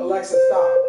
Alexa, stop.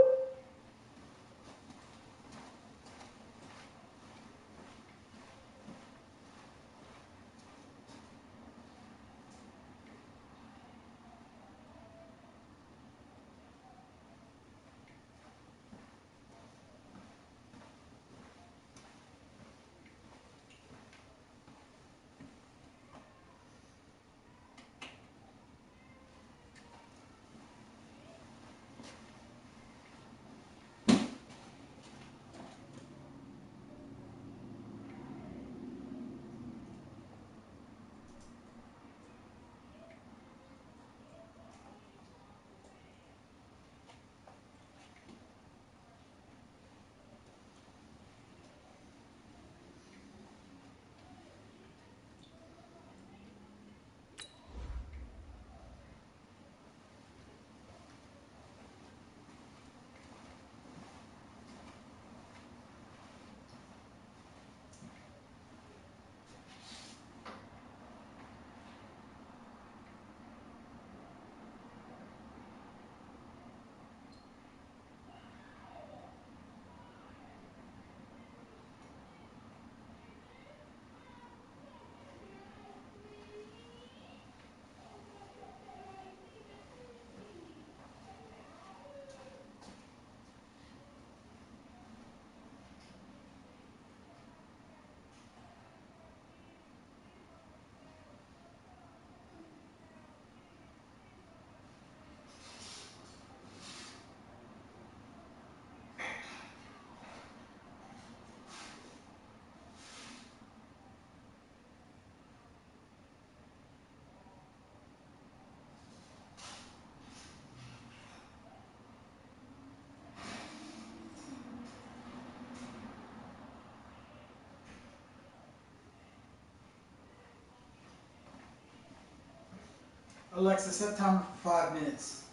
Alexa, set timer for 5 minutes.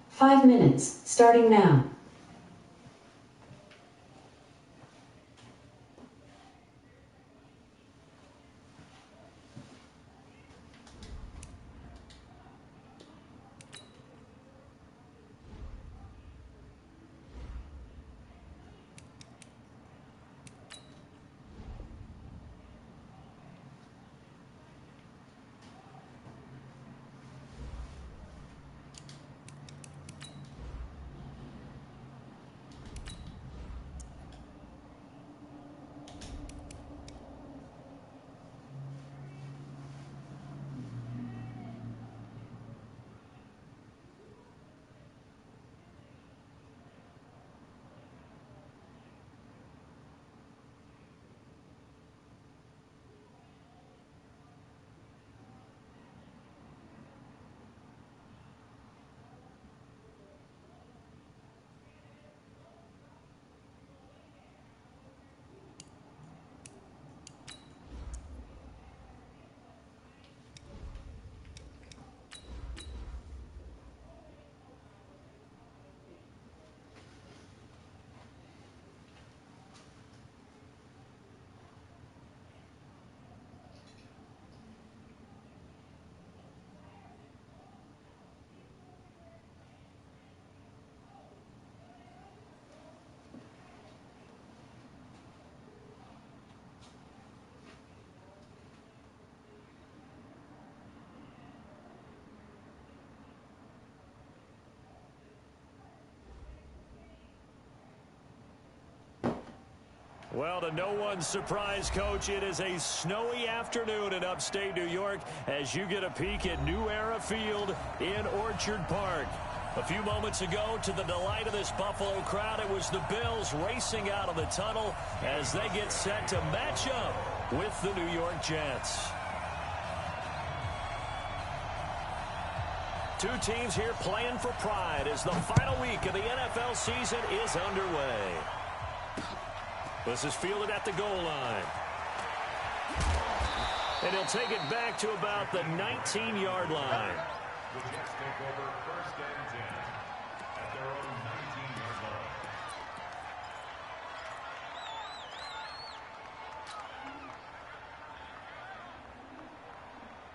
5 minutes, starting now. Well, to no one's surprise, Coach, it is a snowy afternoon in upstate New York as you get a peek at New Era Field in Orchard Park. A few moments ago, to the delight of this Buffalo crowd, it was the Bills racing out of the tunnel as they get set to match up with the New York Jets. Two teams here playing for pride as the final week of the NFL season is underway. This is fielded at the goal line. And he'll take it back to about the 19-yard line. The Jets take over first and 10 at their own 19-yard line.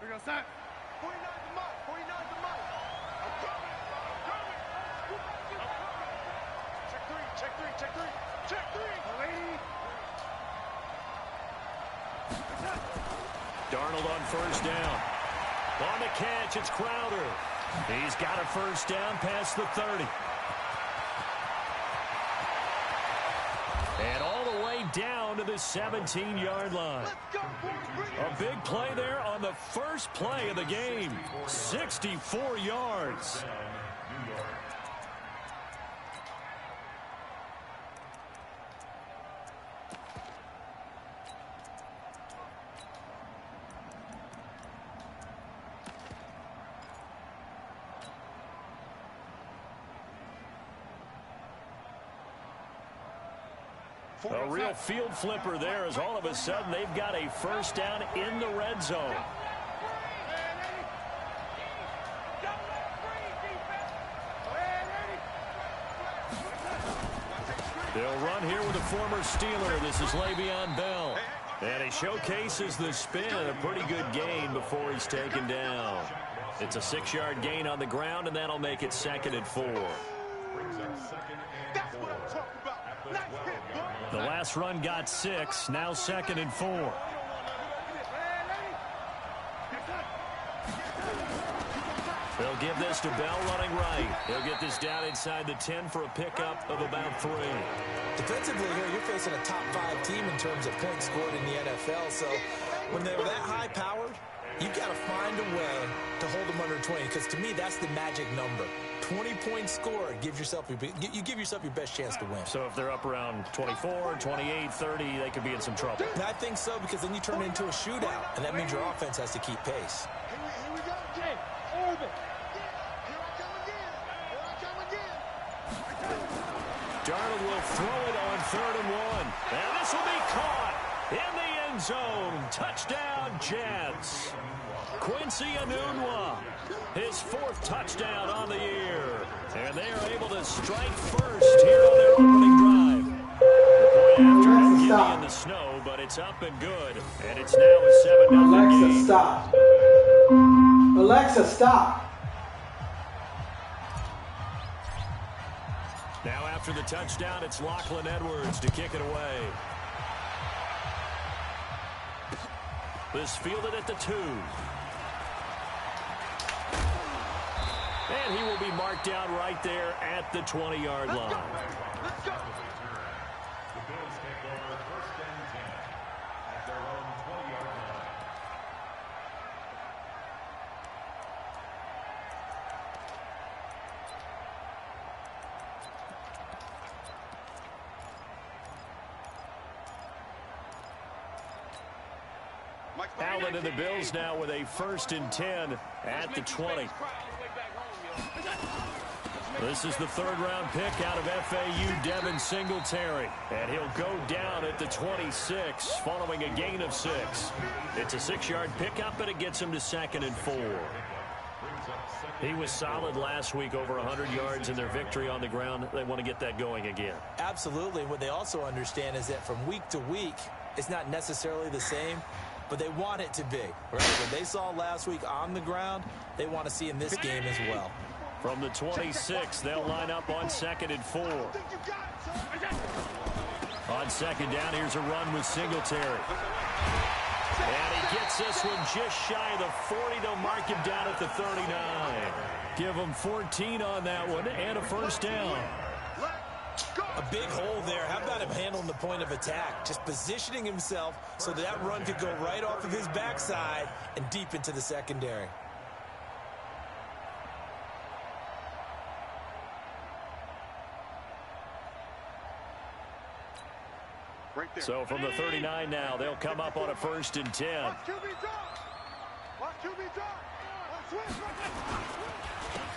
We're going to set. 49 to Mike. 49 to Mike. I'm coming. I'm coming. Darnold on first down. On the catch, it's Crowder. He's got a first down past the 30. And all the way down to the 17-yard line. A big play there on the first play of the game. 64 yards. A real field flipper there as all of a sudden they've got a first down in the red zone. They'll run here with a former Steeler. This is Le'Veon Bell. And he showcases the spin. A pretty good gain before he's taken down. It's a 6-yard gain on the ground, and that'll make it 2nd and 4. The last run got 6. Now 2nd and 4. They'll give this to Bell running right. He'll get this down inside the 10 for a pickup of about 3. Defensively here, you're facing a top 5 team in terms of points scored in the NFL. So when they're that high-powered, you've got to find a way to hold them under 20. Because to me, that's the magic number. 20 points scored, you give yourself your best chance to win. So if they're up around 24, 28, 30, they could be in some trouble. And I think so, because then you turn it into a shootout, and that means your offense has to keep pace. Here we go, Jay. Orbit. Here I come again. Here I come again. Darnold will throw it on 3rd and 1. And this will be caught in the end zone. Touchdown, Jets. Quincy Inaugural, his 4th touchdown on the year. And they are able to strike first here on their opening drive. The point after no getting in the snow, but it's up and good. And it's now a 7-0 game. Alexa, stop. Alexa, stop. Now after the touchdown, it's Lachlan Edwards to kick it away. This fielded at the 2. And he will be marked down right there at the 20-yard line. Let's go. The Bills take over 1st and 10 at their own 20-yard line. Allen and the Bills now with a 1st and 10 at the 20. This is the 3rd-round pick out of FAU, Devin Singletary. And he'll go down at the 26 following a gain of 6. It's a 6-yard pickup, and it gets him to 2nd and 4. He was solid last week, over 100 yards in their victory on the ground. They want to get that going again. Absolutely. What they also understand is that from week to week, it's not necessarily the same, but they want it to be. Right? What they saw last week on the ground, they want to see in this game as well. From the 26, they'll line up on 2nd and 4. On 2nd down, here's a run with Singletary. And he gets this one just shy of the 40. They'll mark him down at the 39. Give him 14 on that one and a 1st down. A big hole there. How about him handling the point of attack? Just positioning himself so that run could go right off of his backside and deep into the secondary. So from the 39 now, they'll come up on a 1st and 10.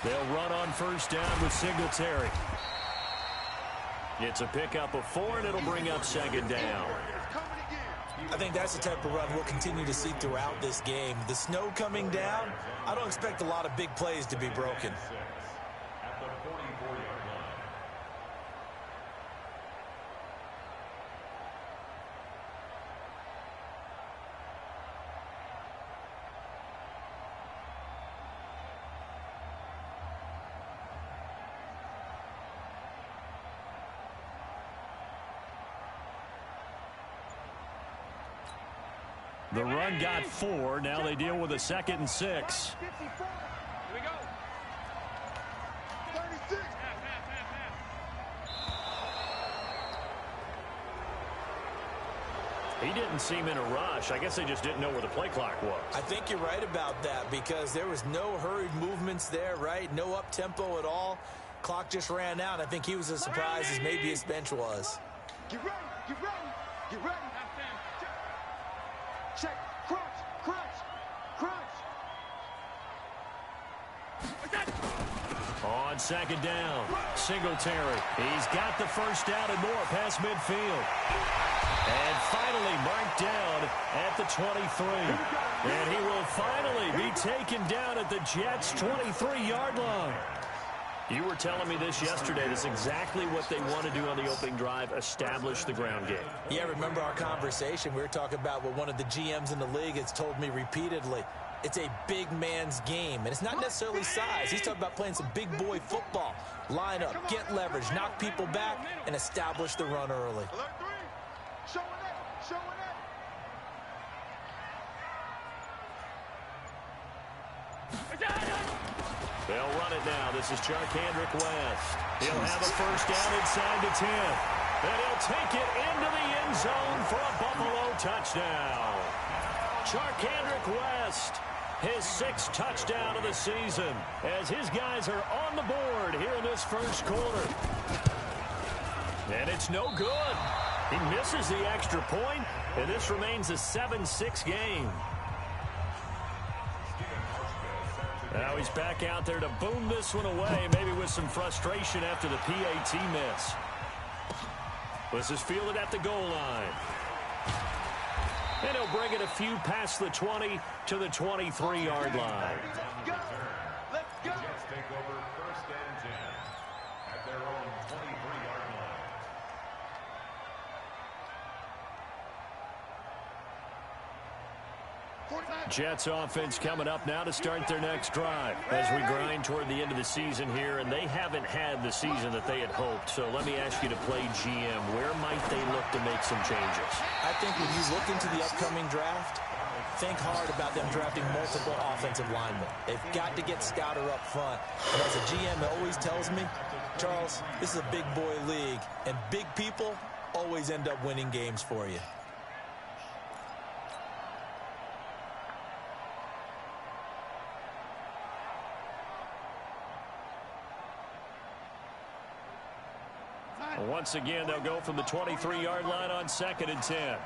They'll run on 1st down with Singletary. It's a pickup of 4, and it'll bring up 2nd down. I think that's the type of run we'll continue to see throughout this game. The snow coming down, I don't expect a lot of big plays to be broken. At the 44-yard line. The run got 4. Now they deal with a 2nd and 6. Here we go. 36. He didn't seem in a rush. I guess they just didn't know where the play clock was. I think you're right about that because there was no hurried movements there, right? No up-tempo at all. Clock just ran out. I think he was as surprised as maybe his bench was. Get ready. Get ready. Get ready. Check. Crunch. Crunch. Crunch. On 2nd down, Singletary. He's got the first down and more past midfield. And finally marked down at the 23. And he will finally be taken down at the Jets' 23-yard line. You were telling me this yesterday. That's exactly what they want to do on the opening drive, establish the ground game. Yeah, remember our conversation? We were talking about what one of the GMs in the league has told me repeatedly. It's a big man's game, and it's not necessarily size. He's talking about playing some big boy football. Line up, get leverage, knock people back, and establish the run early. Alert 3. Showing that. Showing that. They'll run it now. This is Charkandrick West. He'll have a first down inside the 10. And he'll take it into the end zone for a Buffalo touchdown. Charkandrick West, his 6th touchdown of the season, as his guys are on the board here in this first quarter. And it's no good. He misses the extra point, and this remains a 7-6 game. Now he's back out there to boom this one away, maybe with some frustration after the PAT miss. This is fielded at the goal line. And he'll bring it a few past the 20 to the 23-yard line. Let's go. Let's go. Jets take over 1st and 10 at their own 23-yard line. Jets offense coming up now to start their next drive as we grind toward the end of the season here, and they haven't had the season that they had hoped. So let me ask you to play GM. Where might they look to make some changes? I think when you look into the upcoming draft, think hard about them drafting multiple offensive linemen. They've got to get stouter up front. And as a GM, it always tells me, Charles, this is a big boy league, and big people always end up winning games for you. Once again, they'll go from the 23-yard line on 2nd and 10.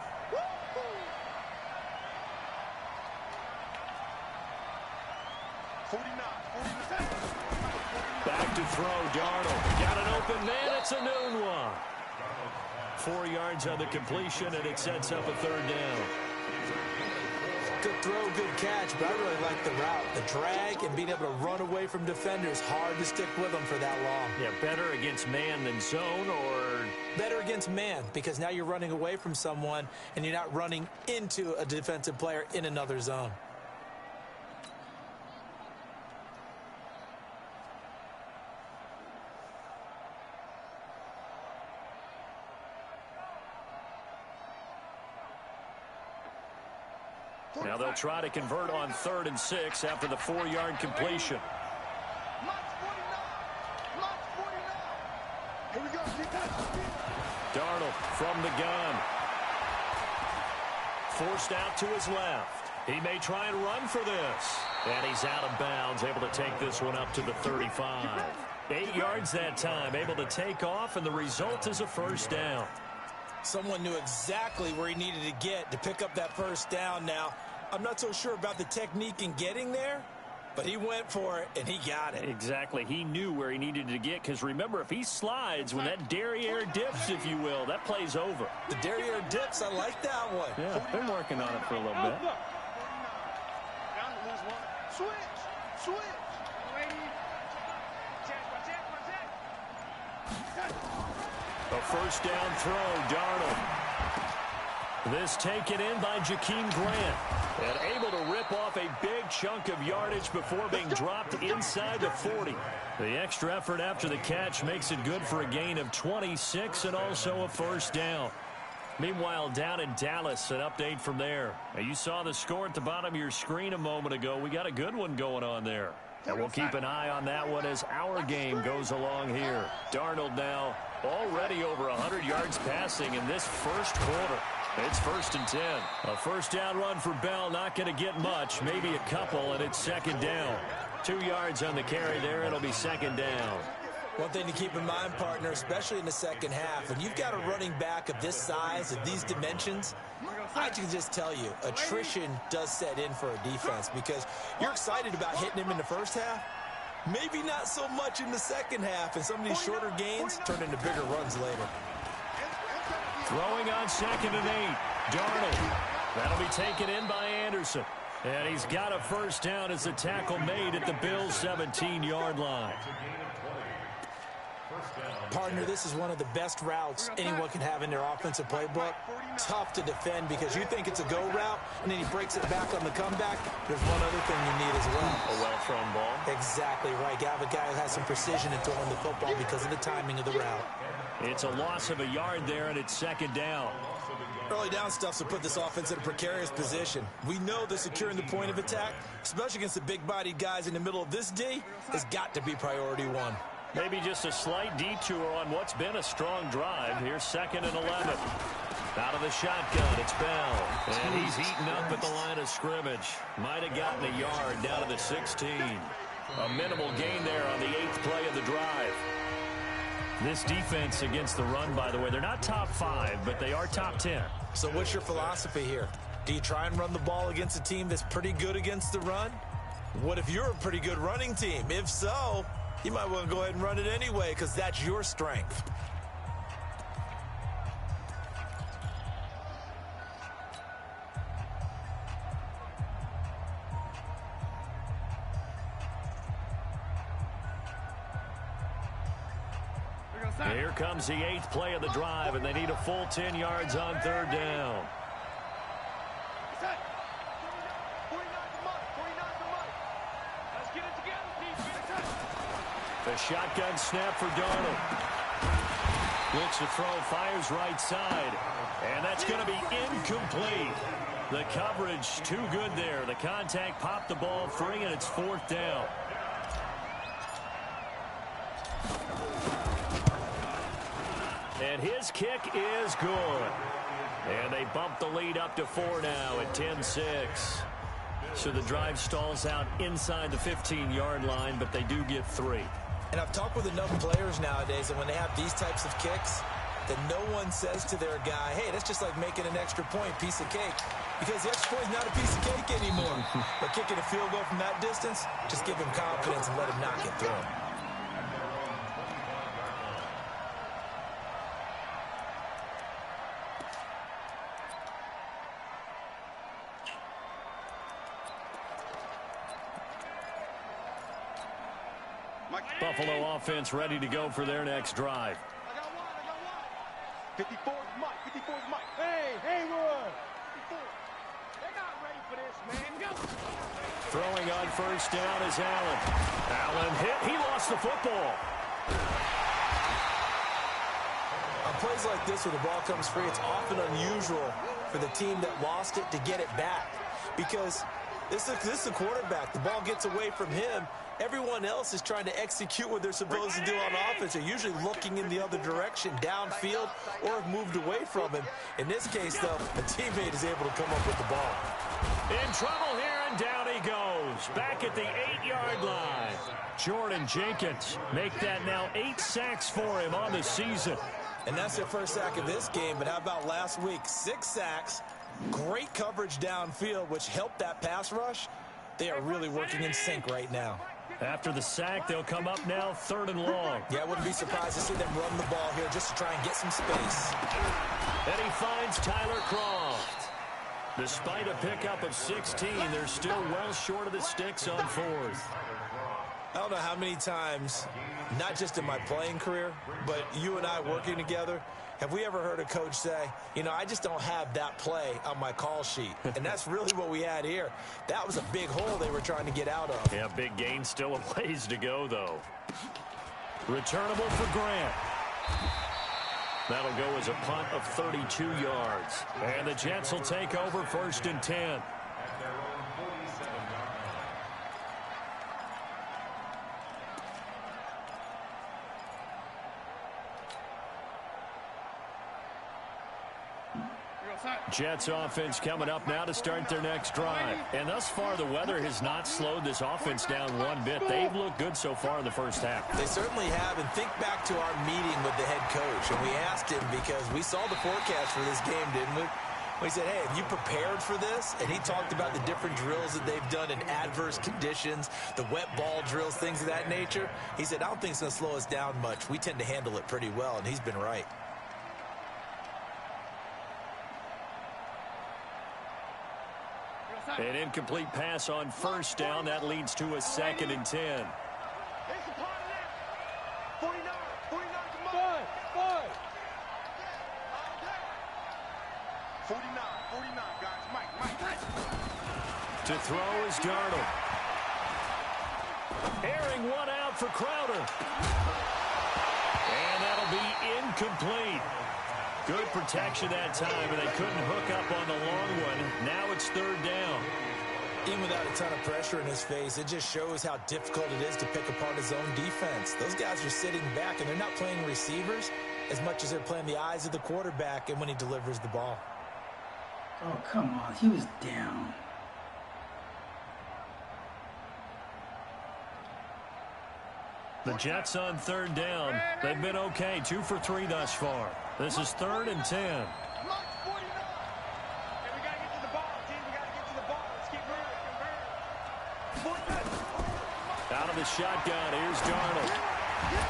Back to throw, Darnold. Got an open man, it's a noon one. 4 yards on the completion, and it sets up a 3rd down. Good throw, good catch, but I really like the route. The drag and being able to run away from defenders, hard to stick with them for that long. Yeah, better against man than zone, or? Better against man, because now you're running away from someone, and you're not running into a defensive player in another zone. Now they'll try to convert on 3rd and 6 after the 4-yard completion. Here we go. Darnold from the gun. Forced out to his left. He may try and run for this. And he's out of bounds, able to take this one up to the 35. 8 yards that time, able to take off, and the result is a first down. Someone knew exactly where he needed to get to pick up that first down now. I'm not so sure about the technique in getting there, but he went for it, and he got it. Exactly. He knew where he needed to get, because remember, if he slides, when that derriere dips, if you will, that play's over. The derriere dips, I like that one. Yeah, been working on it for a little bit. Switch. Switch. A first down throw, Darnold. This taken in by Jakeem Grant. And able to rip off a big chunk of yardage before being dropped inside the 40. The extra effort after the catch makes it good for a gain of 26 and also a first down. Meanwhile, down in Dallas, an update from there. Now, you saw the score at the bottom of your screen a moment ago. We got a good one going on there. And we'll keep an eye on that one as our game goes along here. Darnold now already over 100 yards passing in this first quarter. It's 1st and 10. A first down run for Bell, not going to get much, maybe a couple, and it's 2nd down. 2 yards on the carry there. It'll be 2nd down. One thing to keep in mind, partner, especially in the second half, when you've got a running back of this size, of these dimensions, I can just tell you, attrition does set in for a defense because you're excited about hitting him in the first half. Maybe not so much in the second half, and some of these shorter gains turn into bigger runs later. Throwing on 2nd and 8. Darnold. That'll be taken in by Anderson. And he's got a first down as the tackle made at the Bills' 17-yard line. Partner, this is one of the best routes anyone can have in their offensive playbook. Tough to defend because you think it's a go route, and then he breaks it back on the comeback. There's one other thing you need as well. A well-thrown ball. Exactly right. You have a guy who has some precision in throwing the football because of the timing of the route. It's a loss of a yard there, and it's 2nd down. Early down stuff to put this offense in a precarious position. We know that securing the point of attack, especially against the big-bodied guys in the middle of this D, has got to be priority one. Maybe just a slight detour on what's been a strong drive. Here's 2nd and 11. Out of the shotgun, it's Bell. And he's eaten up at the line of scrimmage. Might have gotten a yard down to the 16. A minimal gain there on the 8th play of the drive. This defense against the run, by the way, they're not top 5, but they are top 10. So what's your philosophy here? Do you try and run the ball against a team that's pretty good against the run? What if you're a pretty good running team? If so, you might want to go ahead and run it anyway because that's your strength. Here comes the 8th play of the drive, and they need a full 10 yards on 3rd down. The shotgun snap for Darnold. Looks to throw, fires right side. And that's going to be incomplete. The coverage too good there. The contact popped the ball free, and it's 4th down. And his kick is good. And they bump the lead up to 4 now at 10-6. So the drive stalls out inside the 15-yard line, but they do get 3. And I've talked with enough players nowadays that when they have these types of kicks, that no one says to their guy, hey, that's just like making an extra point, piece of cake. Because the extra point is not a piece of cake anymore. But kicking a field goal from that distance, just give him confidence and let him knock it through. Buffalo offense ready to go for their next drive. I got one. 54's Mike. 54's Mike. Hey, Haywood. 54. They're not ready for this, man. Go. Throwing on first down is Allen. Allen hit. He lost the football. On plays like this where the ball comes free, it's often unusual for the team that lost it to get it back. Because this is a quarterback. The ball gets away from him. Everyone else is trying to execute what they're supposed to do on offense. They're usually looking in the other direction, downfield, or have moved away from him. In this case, though, a teammate is able to come up with the ball. In trouble here, and down he goes. Back at the 8-yard line. Jordan Jenkins make that now 8 sacks for him on the season. And that's their first sack of this game, but how about last week? 6 sacks, great coverage downfield, which helped that pass rush. They are really working in sync right now. After the sack, they'll come up now 3rd and long. Yeah, I wouldn't be surprised to see them run the ball here just to try and get some space. And he finds Tyler Croft. Despite a pickup of 16, they're still well short of the sticks on 4th. I don't know how many times, not just in my playing career, but you and I working together, have we ever heard a coach say, you know, I just don't have that play on my call sheet. And that's really what we had here. That was a big hole they were trying to get out of. Yeah, big gain, still a ways to go, though. Returnable for Grant. That'll go as a punt of 32 yards. And the Jets will take over 1st and 10. At their own 47-yard line. Jets offense coming up now to start their next drive. And thus far, the weather has not slowed this offense down one bit. They've looked good so far in the first half. They certainly have. And think back to our meeting with the head coach. And we asked him because we saw the forecast for this game, didn't we? We said, hey, have you prepared for this? And he talked about the different drills that they've done in adverse conditions, the wet ball drills, things of that nature. He said, I don't think it's going to slow us down much. We tend to handle it pretty well, and he's been right. An incomplete pass on 1st down. That leads to a 2nd and 10. It's a part of that. 49, come on. 49, guys. Mike. To throw is Darnold. Airing one out for Crowder. And that'll be incomplete. Good protection that time, and they couldn't hook up on the long one. Now it's 3rd down. Even without a ton of pressure in his face, it just shows how difficult it is to pick apart his own defense. Those guys are sitting back, and they're not playing receivers as much as they're playing the eyes of the quarterback and when he delivers the ball. Oh, come on. He was down. The Jets on 3rd down. They've been okay, 2 for 3 thus far. This is 3rd and 10. Hey, we got to get to the ball, team. We got to get to the ball. Let's keep moving. Out of the shotgun, here's Darnold.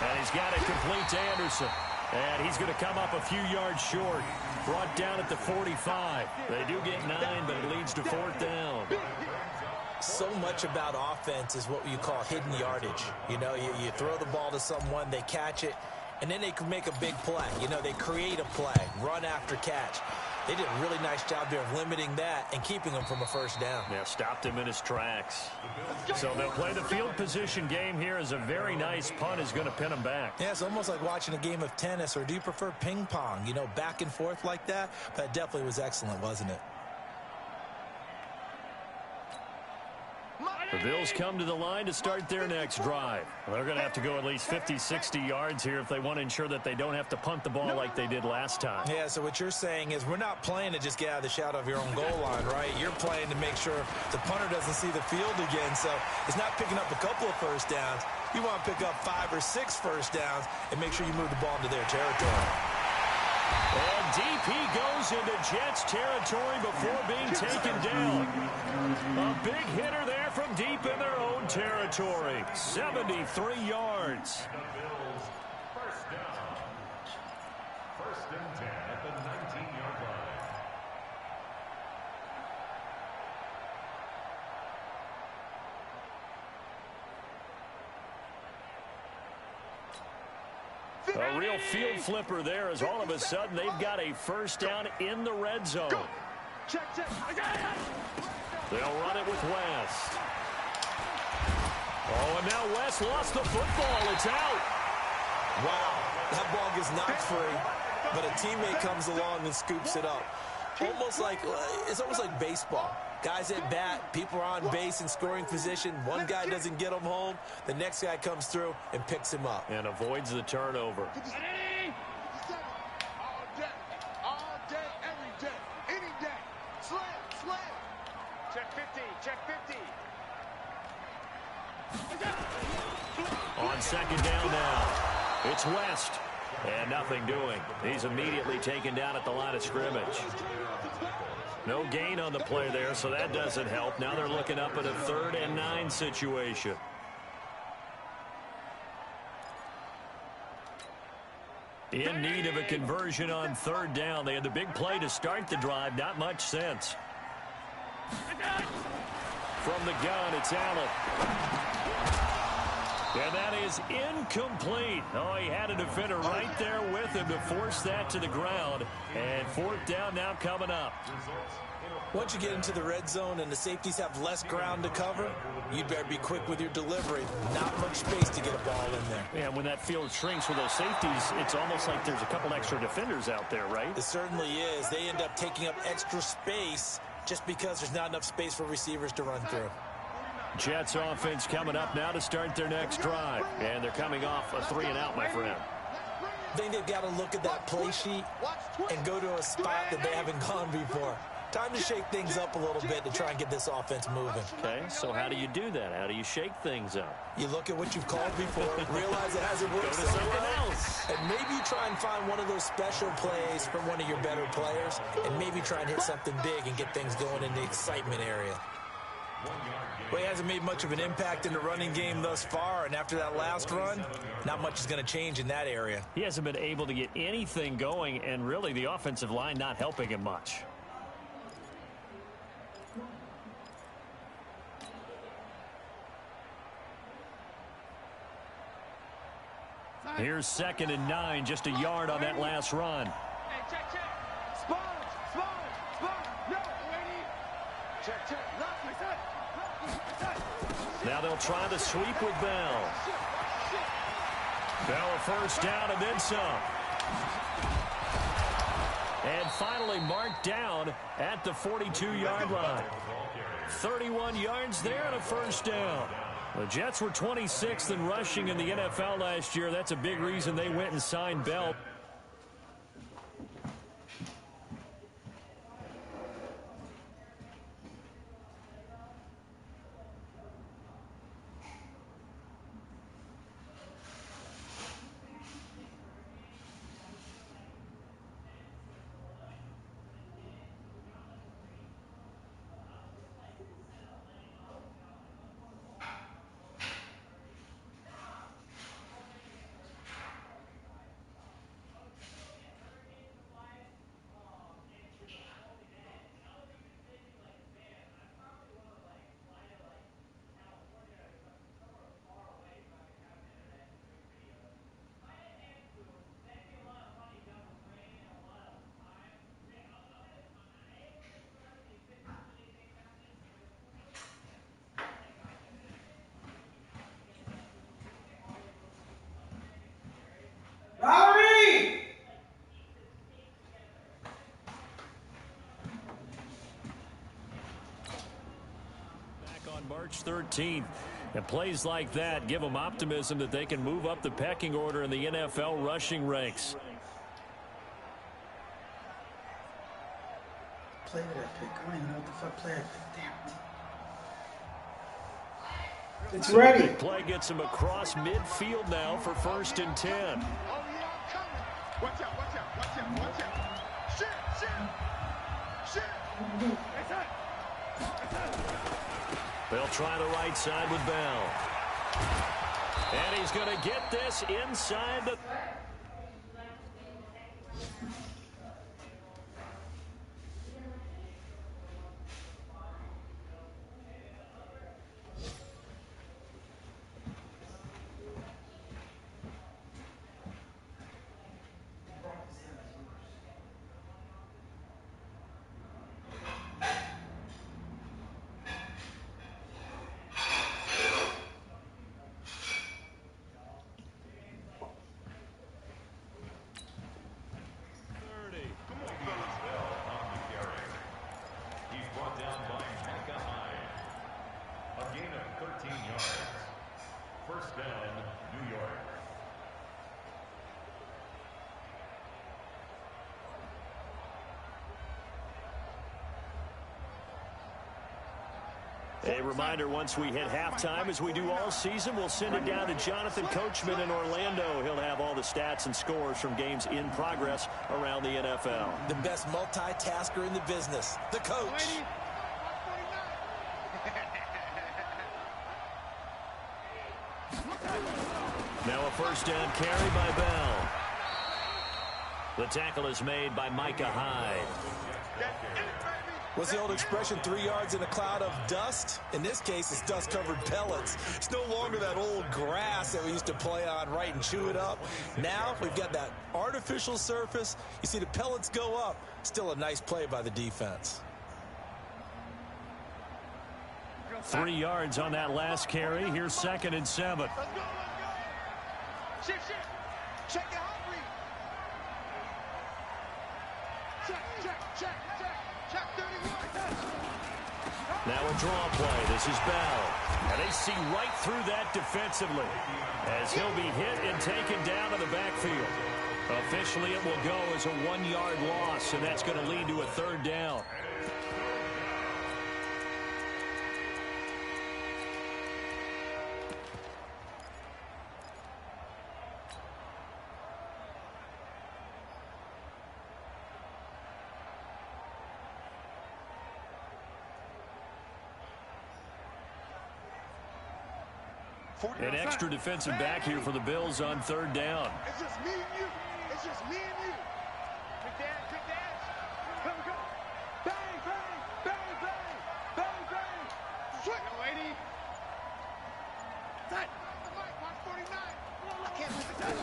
And he's got it complete to Anderson. And he's going to come up a few yards short. Brought down at the 45. They do get 9, but it leads to 4th down. So much about offense is what you call hidden yardage. You know, you throw the ball to someone, they catch it, and then they can make a big play. You know, they create a play, run after catch. They did a really nice job there of limiting that and keeping him from a 1st down. Yeah, stopped him in his tracks. So they'll play the field position game here as a very nice punt is going to pin them back. Yeah, it's almost like watching a game of tennis, or do you prefer ping pong? You know, back and forth like that? But it definitely was excellent, wasn't it? The Bills come to the line to start their next drive. They're going to have to go at least 50, 60 yards here if they want to ensure that they don't have to punt the ball like they did last time. Yeah, so what you're saying is we're not playing to just get out of the shadow of your own goal line, right? You're playing to make sure the punter doesn't see the field again. So it's not picking up a couple of 1st downs. You want to pick up 5 or 6 1st downs and make sure you move the ball into their territory. And DP goes into Jets territory before being taken down. A big hitter there from deep in their own territory. 73 yards. The Bills, 1st down. 1st and 10 at the 19-yard line. A real field flipper there as all of a sudden they've got a 1st down in the red zone. Check. They'll run it with West. Oh, and now West lost the football. It's out. Wow, that ball gets knocked free, but a teammate comes along and scoops it up. It's almost like baseball. Guys at bat, people are on base in scoring position. One guy doesn't get him home. The next guy comes through and picks him up. And avoids the turnover. All day, every day, any day. Slam. Check 50. On 2nd down now, it's West. And nothing doing. He's immediately taken down at the line of scrimmage. No gain on the play there, so that doesn't help. Now they're looking up at a 3rd and 9 situation. In need of a conversion on 3rd down. They had the big play to start the drive. Not much sense. From the gun, it's Allen. And that is incomplete. Oh, he had a defender right there with him to force that to the ground. And fourth down now coming up. Once you get into the red zone and the safeties have less ground to cover, you'd better be quick with your delivery. Not much space to get a ball in there. Yeah, when that field shrinks with those safeties, it's almost like there's a couple extra defenders out there, right? It certainly is. They end up taking up extra space just because there's not enough space for receivers to run through. Jets offense coming up now to start their next drive. And they're coming off a 3-and-out, my friend. I think they've got to look at that play sheet and go to a spot that they haven't gone before. Time to shake things up a little bit to try and get this offense moving. Okay, so how do you do that? How do you shake things up? You look at what you've called before, realize it hasn't worked Go to so something well, else. and maybe you try and find one of those special plays from one of your better players, and maybe try and hit something big and get things going in the excitement area. Well, he hasn't made much of an impact in the running game thus far, and after that last run, not much is going to change in that area. He hasn't been able to get anything going, and really the offensive line not helping him much. Here's 2nd and 9, just a yard on that last run. Hey, check, check. Sponge, sponge, sponge. No, ready. Check, check. Lock, my son. Now they'll try the sweep with Bell. Bell a first down and then some. And finally marked down at the 42-yard line. 31 yards there and a first down. The Jets were 26th in rushing in the NFL last year. That's a big reason they went and signed Bell. March 13th. And plays like that give them optimism that they can move up the pecking order in the NFL rushing ranks. Play that pick. I don't even know what the fuck play that pick. Damn it. It's ready. Big play gets him across midfield now for 1st and 10. Oh, yeah, I'm coming. Watch out, watch out, watch out, watch out. Shit, shit, shit. That's it. That's it. They'll try the right side with Bell. And he's going to get this inside the... A reminder, once we hit halftime, as we do all season, we'll send it down to Jonathan Coachman in Orlando. He'll have all the stats and scores from games in progress around the NFL. The best multitasker in the business, the coach. Now a first down carry by Bell. The tackle is made by Micah Hyde. What's the old expression, 3 yards in a cloud of dust? In this case, it's dust-covered pellets. It's no longer that old grass that we used to play on, right, and chew it up. Now we've got that artificial surface. You see the pellets go up. Still a nice play by the defense. 3 yards on that last carry. Here's 2nd and 7. Let's go, let's go. Shift, shift. Check it out, read. Check. Check 31. Now a draw play. This is Bell. And they see right through that defensively as he'll be hit and taken down in the backfield. Officially, it will go as a 1-yard loss, and that's going to lead to a 3rd down. An extra defensive back here for the Bills on 3rd down. It's just me and you. It's just me and you. Quick dash. Here we go. Bang, bang. Swing it, lady. Set. Watch 49. I can't miss a touch.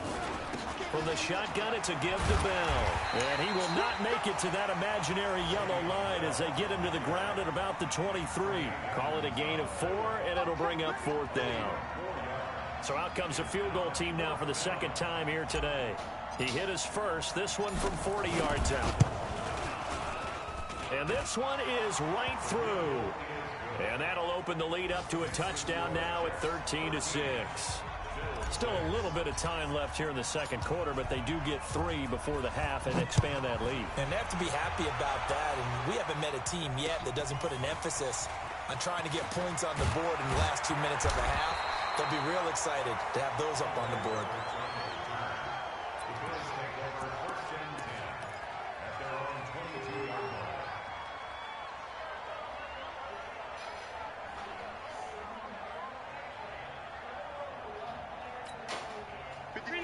From the shotgun, it's a give to Bell. And he will not make it to that imaginary yellow line as they get him to the ground at about the 23. Call it a gain of 4, and it'll bring up 4th down. So out comes a field goal team now for the 2nd time here today. He hit his first, this one from 40 yards out. And this one is right through. And that'll open the lead up to a touchdown now at 13-6. Still a little bit of time left here in the 2nd quarter, but they do get 3 before the half and expand that lead. And they have to be happy about that. And we haven't met a team yet that doesn't put an emphasis on trying to get points on the board in the last 2 minutes of the half. They'll be real excited to have those up on the board.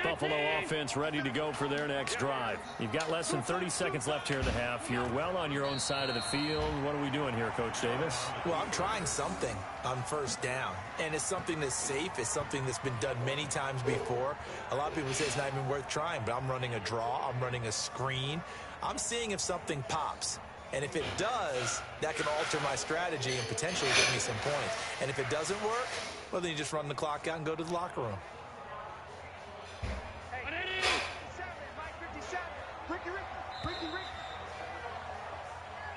Buffalo offense ready to go for their next drive. You've got less than 30 seconds left here in the half. You're well on your own side of the field. What are we doing here, Coach Davis? Well, I'm trying something on 1st down, and it's something that's safe. It's something that's been done many times before. A lot of people say it's not even worth trying, but I'm running a draw. I'm running a screen. I'm seeing if something pops. And if it does, that can alter my strategy and potentially give me some points. And if it doesn't work, well, then you just run the clock out and go to the locker room.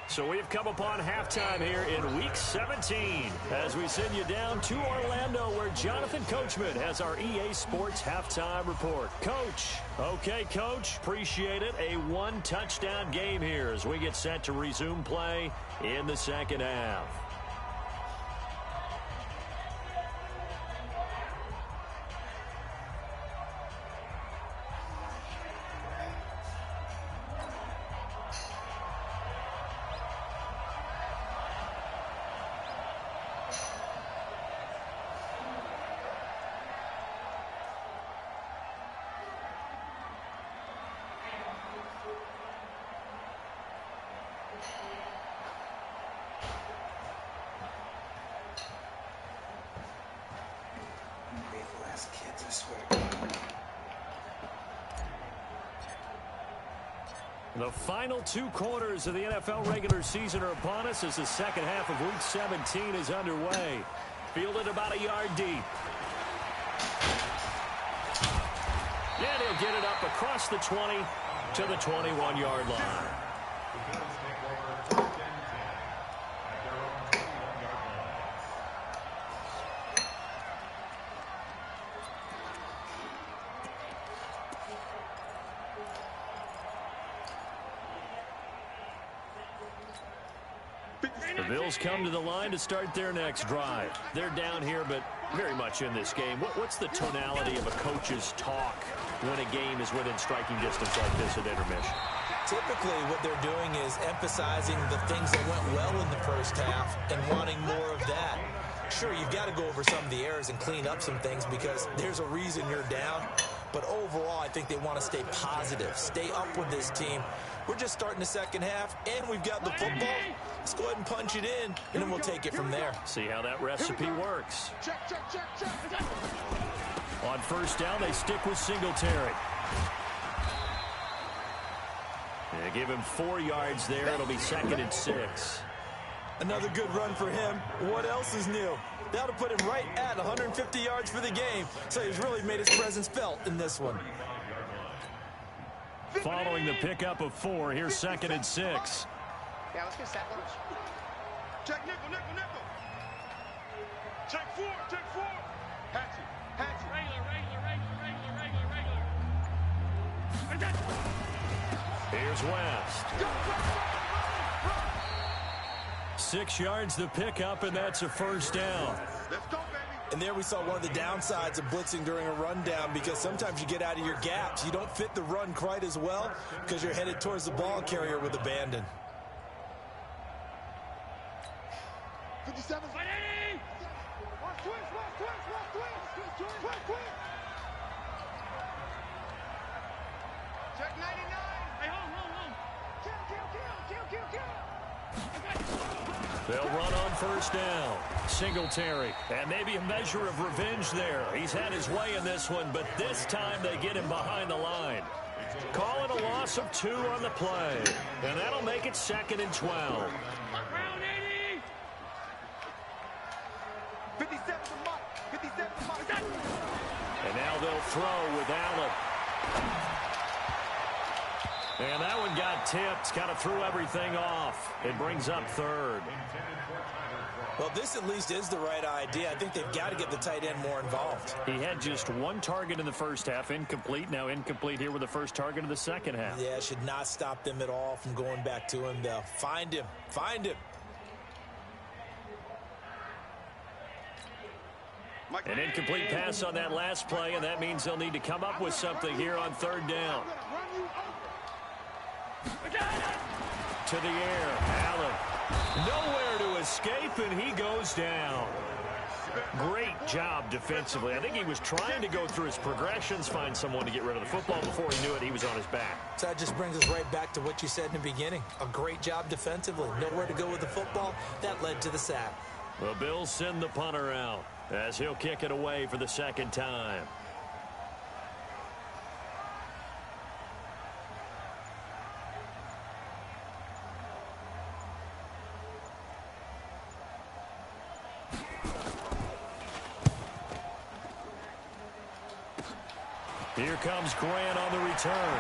So we've come upon halftime here in Week 17 as we send you down to Orlando where Jonathan Coachman has our EA Sports Halftime Report. Coach. Okay, Coach. Appreciate it. A 1-touchdown game here as we get set to resume play in the 2nd half. The final 2 quarters of the NFL regular season are upon us as the 2nd half of Week 17 is underway. Fielded about a yard deep. And he'll get it up across the 20 to the 21-yard line. The Bills come to the line to start their next drive. They're down here, but very much in this game. What's the tonality of a coach's talk when a game is within striking distance like this at intermission? Typically, what they're doing is emphasizing the things that went well in the 1st half and wanting more of that. Sure, you've got to go over some of the errors and clean up some things because there's a reason you're down. But overall, I think they want to stay positive, stay up with this team, We're just starting the second half, and we've got the football. Let's go ahead and punch it in, and then we'll take it from there. See how that recipe works. Check, check, check, check. On first down, they stick with Singletary. They give him 4 yards there. It'll be 2nd and 6. Another good run for him. What else is new? That'll put him right at 150 yards for the game. So he's really made his presence felt in this one. Following the pickup of 4, here's 2nd and 6. Yeah, let's get sack lunch. Check nickel, nickel, nickel. Check 4, check 4. Hatchet, hatchet. Regular. Here's West. 6 yards the pickup, and that's a first down. Let's go, baby. And there we saw one of the downsides of blitzing during a rundown, because sometimes you get out of your gaps. You don't fit the run quite as well because you're headed towards the ball carrier with abandon. 57. Watch twist. Check 99. Hey, hold. Kill. They'll run on first down. Singletary. And maybe a measure of revenge there. He's had his way in this one, but this time they get him behind the line. Calling a loss of 2 on the play. And that'll make it 2nd and 12. Around 80. 57 to Mike. And now they'll throw with Allen. And that one got tipped. Kind of threw everything off. It brings up 3rd. Well, this at least is the right idea. I think they've got to get the tight end more involved. He had just 1 target in the first half. Incomplete. Now incomplete here with the first target of the second half. Yeah, should not stop them at all from going back to him. They'll find him. An incomplete pass on that last play, and that means they'll need to come up with something here on 3rd down. To the air, Allen. Nowhere to escape, and he goes down. Great job defensively. I think he was trying to go through his progressions, find someone to get rid of the football. Before he knew it, he was on his back. So that just brings us right back to what you said in the beginning. A great job defensively. Nowhere to go with the football. That led to the sack. The Bills send the punter out as he'll kick it away for the 2nd time. Here comes Grant on the return.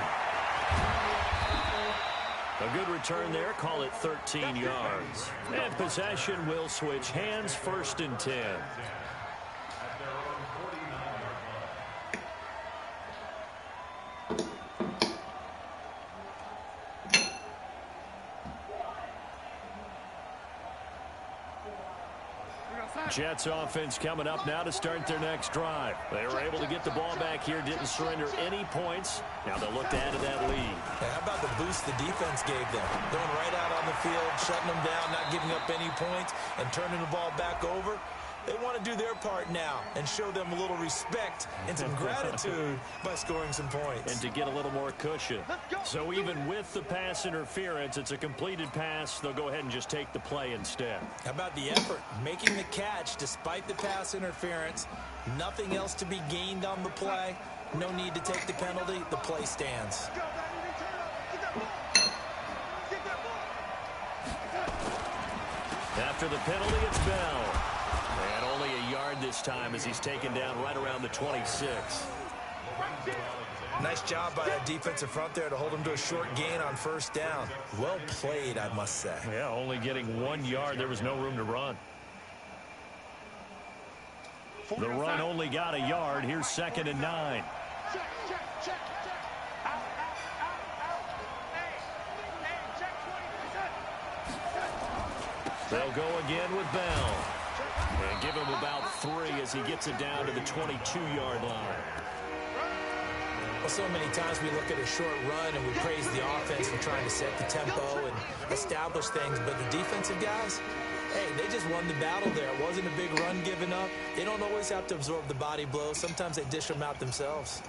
A good return there. Call it 13 yards. And possession will switch hands. 1st and 10. Jets offense coming up now to start their next drive. They were able to get the ball back here, didn't surrender any points. Now they'll look to add to that lead. Hey, how about the boost the defense gave them? Going right out on the field, shutting them down, not giving up any points, and turning the ball back over. They want to do their part now and show them a little respect and some gratitude by scoring some points. And to get a little more cushion. So even with the pass interference, it's a completed pass. They'll go ahead and just take the play instead. How about the effort? Making the catch despite the pass interference. Nothing else to be gained on the play. No need to take the penalty. The play stands. After the penalty, it's Bell. And only a yard this time as he's taken down right around the 26. Nice job by that defensive front there to hold him to a short gain on 1st down. Well played, I must say. Yeah, only getting 1 yard. There was no room to run. The run only got a yard. Here's 2nd and 9. They'll go again with Bell. And give him about 3 as he gets it down to the 22-yard line. Well, so many times we look at a short run and we praise the offense for trying to set the tempo and establish things. But the defensive guys, hey, they just won the battle there. It wasn't a big run given up. They don't always have to absorb the body blows. Sometimes they dish them out themselves.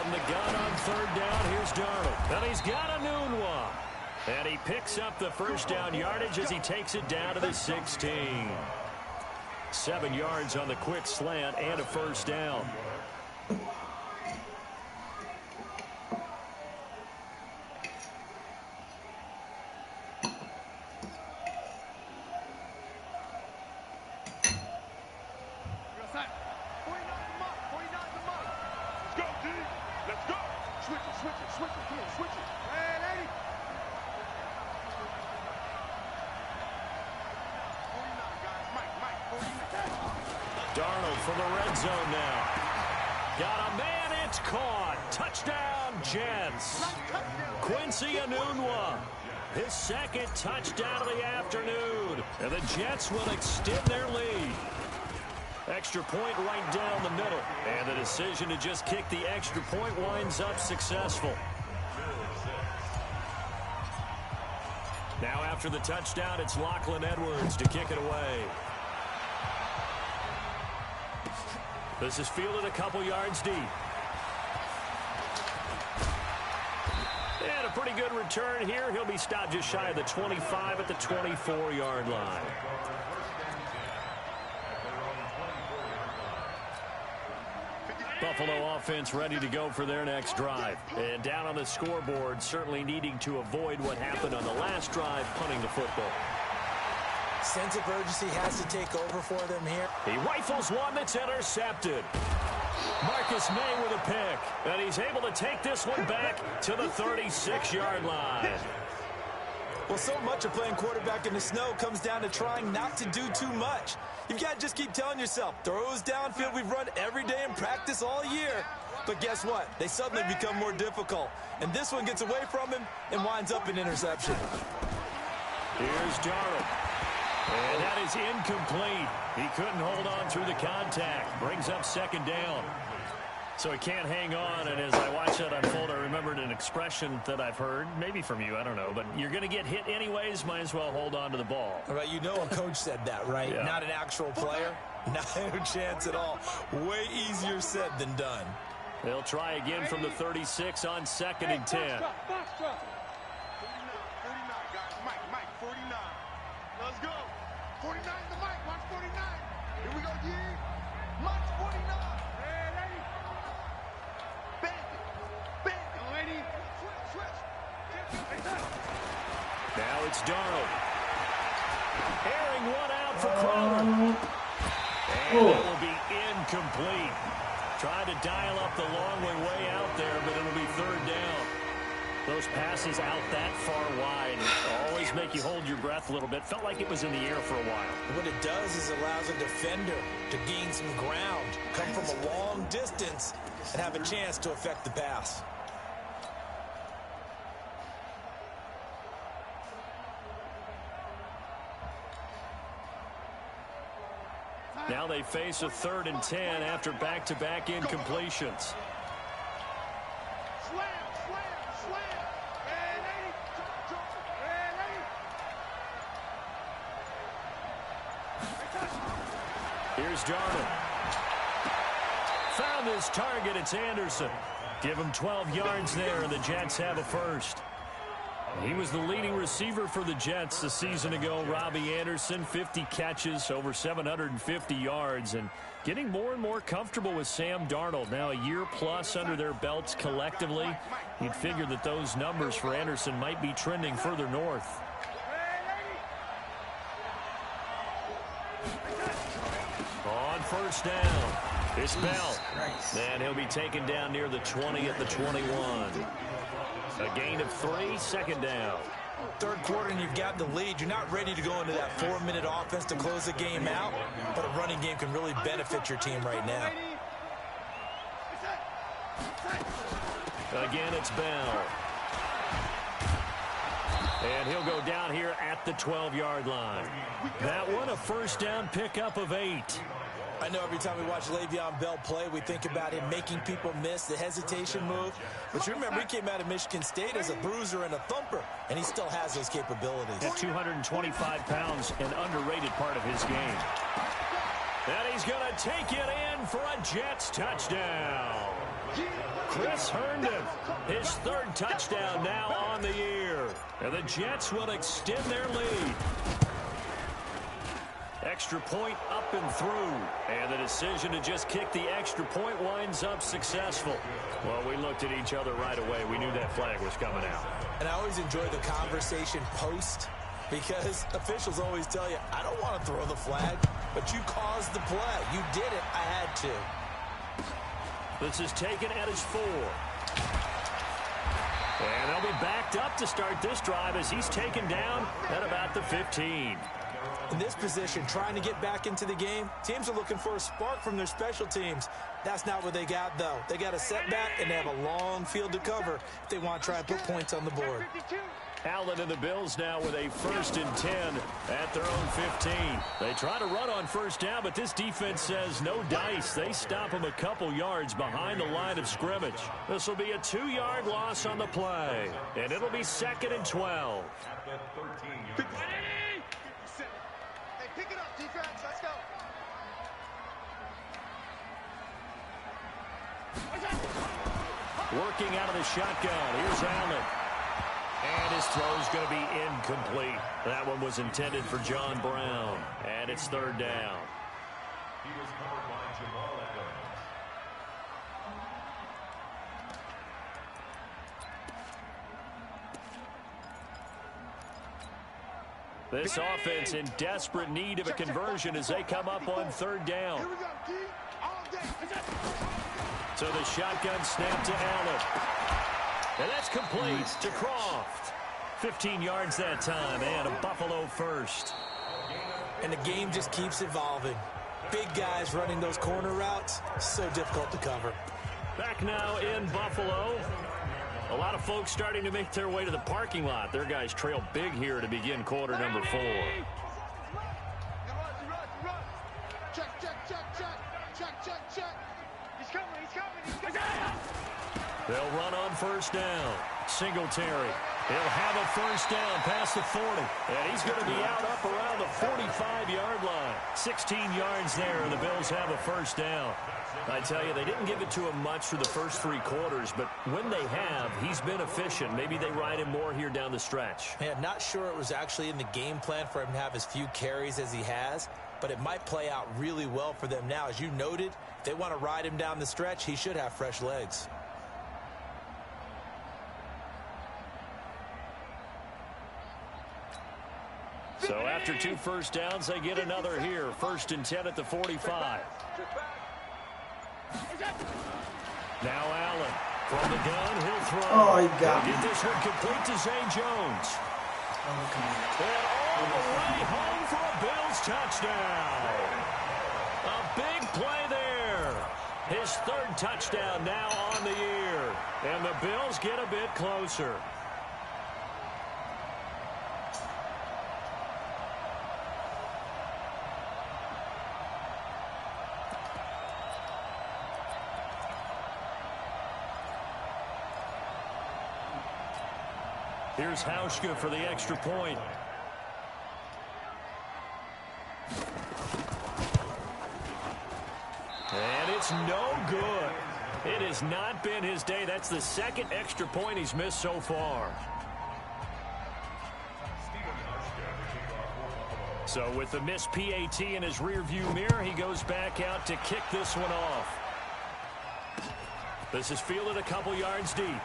From the gun on third down, here's Darnold. And he's got a noon one. And he picks up the first down yardage as he takes it down to the 16. 7 yards on the quick slant and a first down. Darnold from the red zone now. Got a man, it's caught. Touchdown, Jets. Quincy Enunwa, his second touchdown of the afternoon. And the Jets will extend their lead. Extra point right down the middle. And the decision to just kick the extra point winds up successful. Now after the touchdown, it's Lachlan Edwards to kick it away. This is fielded a couple yards deep. And a pretty good return here. He'll be stopped just shy of the 25 at the 24-yard line. Buffalo offense ready to go for their next drive. And down on the scoreboard, certainly needing to avoid what happened on the last drive, punting the football. Sense of urgency has to take over for them here. He rifles one that's intercepted. Marcus May with a pick. And he's able to take this one back to the 36-yard line. Well, so much of playing quarterback in the snow comes down to trying not to do too much. You've got to just keep telling yourself, throws downfield we've run every day in practice all year. But guess what? They suddenly become more difficult. And this one gets away from him and winds up an interception. Here's Darnold. And that is incomplete. He couldn't hold on through the contact. Brings up second down. So he can't hang on, and as I watch that unfold, I remembered an expression that I've heard, maybe from you, I don't know, but you're going to get hit anyways, might as well hold on to the ball. All right, you know a coach said that, right? Yeah. Not an actual player? No chance at all. Way easier said than done. They'll try again from the 36 on 2nd and 10. 49, guys. Mike, 49. Let's go. 49 the Mike. Watch 49. Here we go, G. Mike's 49. Hey, lady. Bang it. Lady. Switch. Now it's Darnold. Airing one out for Crowder. And it will be incomplete. Trying to dial up the long way out there, but it'll be third down. Those passes out that far wide always make you hold your breath a little bit. Felt like it was in the air for a while. What it does is it allows a defender to gain some ground, come from a long distance, and have a chance to affect the pass. Now they face a 3rd and 10 after back-to-back incompletions. Slam. Hey, lady. Here's Darnold. Found his target. It's Anderson. Give him 12 yards there, and the Jets have a first. He was the leading receiver for the Jets a season ago. Robbie Anderson, 50 catches, over 750 yards, and getting more and more comfortable with Sam Darnold. Now a year plus under their belts collectively. You'd figure that those numbers for Anderson might be trending further north. On first down, it's Bell. And he'll be taken down near the 20 at the 21. A gain of 3, 2nd down. Third quarter and you've got the lead. You're not ready to go into that 4-minute offense to close the game out, but a running game can really benefit your team right now. Again, it's Bell. And he'll go down here at the 12-yard line. That one, a first down pickup of 8. I know every time we watch Le'Veon Bell play, we think about him making people miss the hesitation move. But you remember, he came out of Michigan State as a bruiser and a thumper, and he still has those capabilities. At 225 pounds, an underrated part of his game. And he's going to take it in for a Jets touchdown. Chris Herndon, his third touchdown now on the year. And the Jets will extend their lead. Extra point up and through. And the decision to just kick the extra point winds up successful. Well, we looked at each other right away. We knew that flag was coming out. And I always enjoy the conversation post, because officials always tell you, I don't want to throw the flag, but you caused the play. You did it. I had to. This is taken at his 4. And they'll be backed up to start this drive as he's taken down at about the 15. In this position, trying to get back into the game, teams are looking for a spark from their special teams. That's not what they got, though. They got a setback, and they have a long field to cover if they want to try and put points on the board. Allen and the Bills now with a 1st and 10 at their own 15. They try to run on first down, but this defense says no dice. They stop them a couple yards behind the line of scrimmage. This will be a 2-yard loss on the play, and it'll be 2nd and 12. Hey, pick it up, defense. Let's go. Working out of the shotgun. Here's Allen. And his throw is going to be incomplete. That one was intended for John Brown. And it's 3rd down. He was covered by Jamal Adams. This offense in desperate need of a conversion as they come up on 3rd down. Here we go, D. All day. So the shotgun snap to Allen. And that's complete to Croft. 15 yards that time, and a Buffalo first. And the game just keeps evolving. Big guys running those corner routes, so difficult to cover. Back now in Buffalo. A lot of folks starting to make their way to the parking lot. Their guys trail big here to begin quarter number 4. Check, check, check, check. Check, check, check. He's coming, he's coming, he's coming. They'll run on first down. Singletary. He'll have a first down past the 40. And he's going to be out up around the 45-yard line. 16 yards there, and the Bills have a first down. I tell you, they didn't give it to him much for the first 3 quarters, but when they have, he's been efficient. Maybe they ride him more here down the stretch. Man, not sure it was actually in the game plan for him to have as few carries as he has, but it might play out really well for them now. As you noted, if they want to ride him down the stretch, he should have fresh legs. So after 2 first downs, they get another here. 1st and 10 at the 45. Now Allen from the gun, he'll throw. Oh, he got me. Get this one complete to Zay Jones. Oh, come on. And all the way home for a Bills touchdown. A big play there. His 3rd touchdown now on the year. And the Bills get a bit closer. Here's Hauschka for the extra point. And it's no good. It has not been his day. That's the 2nd extra point he's missed so far. So with the missed PAT in his rearview mirror, he goes back out to kick this one off. This is fielded a couple yards deep.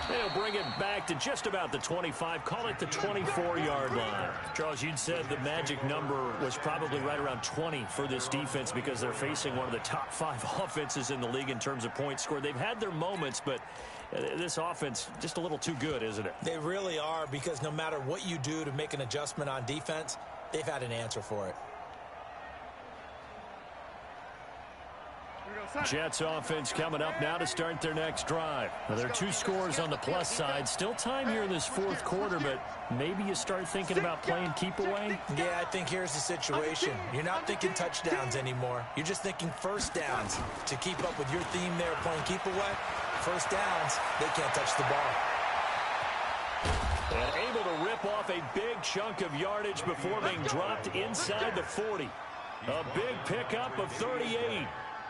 They'll bring it back to just about the 25, call it the 24-yard line. Charles, you'd said the magic number was probably right around 20 for this defense because they're facing one of the top 5 offenses in the league in terms of points scored. They've had their moments, but this offense just a little too good, isn't it? They really are, because no matter what you do to make an adjustment on defense, they've had an answer for it. Jets offense coming up now to start their next drive. Now, there are 2 scores on the plus side. Still time here in this 4th quarter, but maybe you start thinking about playing keep away? Yeah, I think here's the situation. You're not thinking touchdowns anymore. You're just thinking first downs. To keep up with your theme there, playing keep away, first downs, they can't touch the ball. And able to rip off a big chunk of yardage before being dropped inside the 40. A big pickup of 38.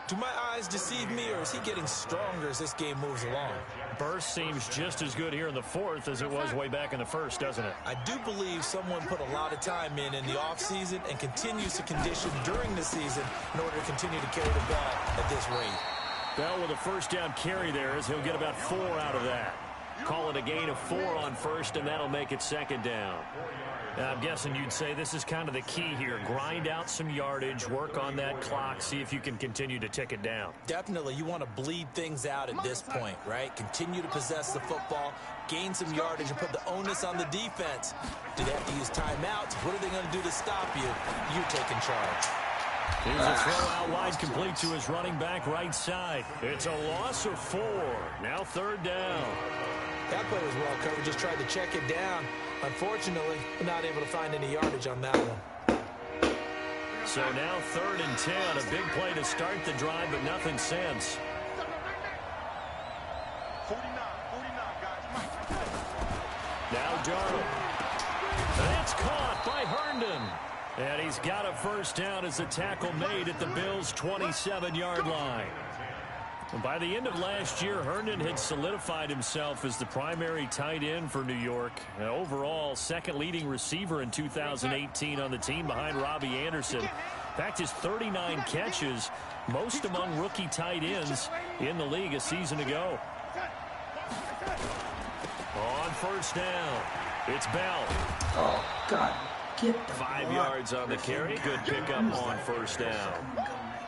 Do my eyes deceive me, or is he getting stronger as this game moves along? Burst seems just as good here in the fourth as it was way back in the first, doesn't it? I do believe someone put a lot of time in the offseason and continues to condition during the season in order to continue to carry the ball at this rate. Bell with a first down carry there as he'll get about 4 out of that. Call it a gain of 4 on first, and that'll make it second down. Now, I'm guessing you'd say this is kind of the key here. Grind out some yardage, work on that clock, see if you can continue to tick it down. Definitely, you want to bleed things out at this point, right? Continue to possess the football, gain some yardage, and put the onus on the defense. Do they have to use timeouts? What are they going to do to stop you? You're taking charge. Here's a throw out wide, complete to his running back right side. It's a loss of 4. Now third down. That play was well covered. Just tried to check it down. Unfortunately, not able to find any yardage on that one. So now 3rd and 10. A big play to start the drive, but nothing since. 49, guys. Now Darnold. And it's caught by Herndon. And he's got a first down as the tackle made at the Bills' 27-yard line. And by the end of last year, Herndon had solidified himself as the primary tight end for New York. And overall, second leading receiver in 2018 on the team behind Robbie Anderson. In fact, his 39 catches, most among rookie tight ends in the league a season ago. On first down, it's Bell. Oh, God. Get the 5 yards on the carry. Good pickup on first down.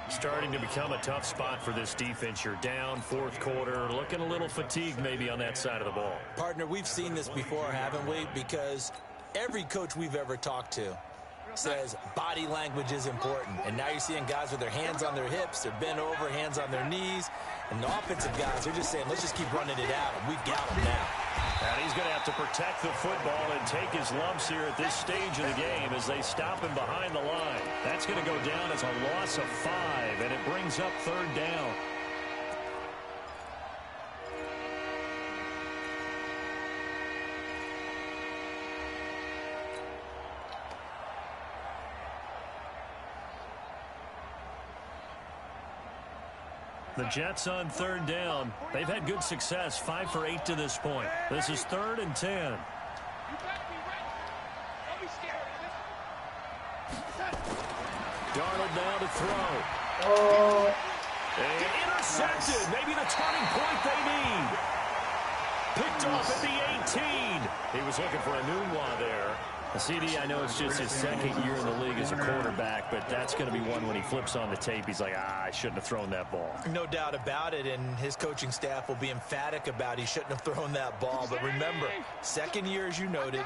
Starting to become a tough spot for this defense. You're down, fourth quarter, looking a little fatigued maybe on that side of the ball. Partner, we've seen this before, haven't we? Because every coach we've ever talked to says body language is important. And now you're seeing guys with their hands on their hips, they're bent over, hands on their knees. And the offensive guys, they're just saying, let's just keep running it out, and we've got them now. And he's going to have to protect the football and take his lumps here at this stage of the game as they stop him behind the line. That's going to go down as a loss of 5, and it brings up third down. The Jets on third down. They've had good success, 5 for 8 to this point. This is 3rd and 10. Darnold now to throw. Oh. And intercepted. Maybe the turning point they need. Picked off at the 18. He was looking for a Nunwa there. CD, I know it's just his second year in the league as a quarterback, but that's going to be one when he flips on the tape. He's like, I shouldn't have thrown that ball. No doubt about it, and his coaching staff will be emphatic about he shouldn't have thrown that ball. But remember, second year, as you noted,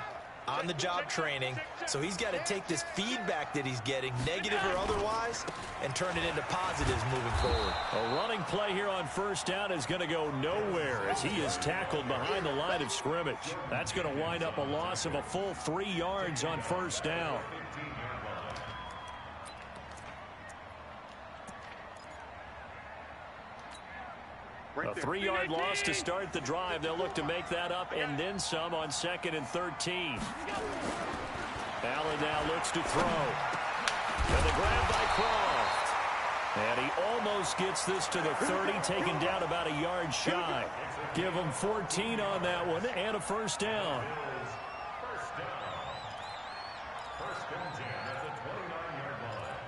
on-the-job training, so he's got to take this feedback that he's getting, negative or otherwise, and turn it into positives moving forward. A running play here on first down is going to go nowhere as he is tackled behind the line of scrimmage. That's going to wind up a loss of a full 3 yards on first down. A 3-yard loss to start the drive. They'll look to make that up and then some on 2nd and 13. Allen now looks to throw. And the grab by Croft. And he almost gets this to the 30, taken down about a yard shy. Give him 14 on that one and a first down. First and 10 at the 29-yard line.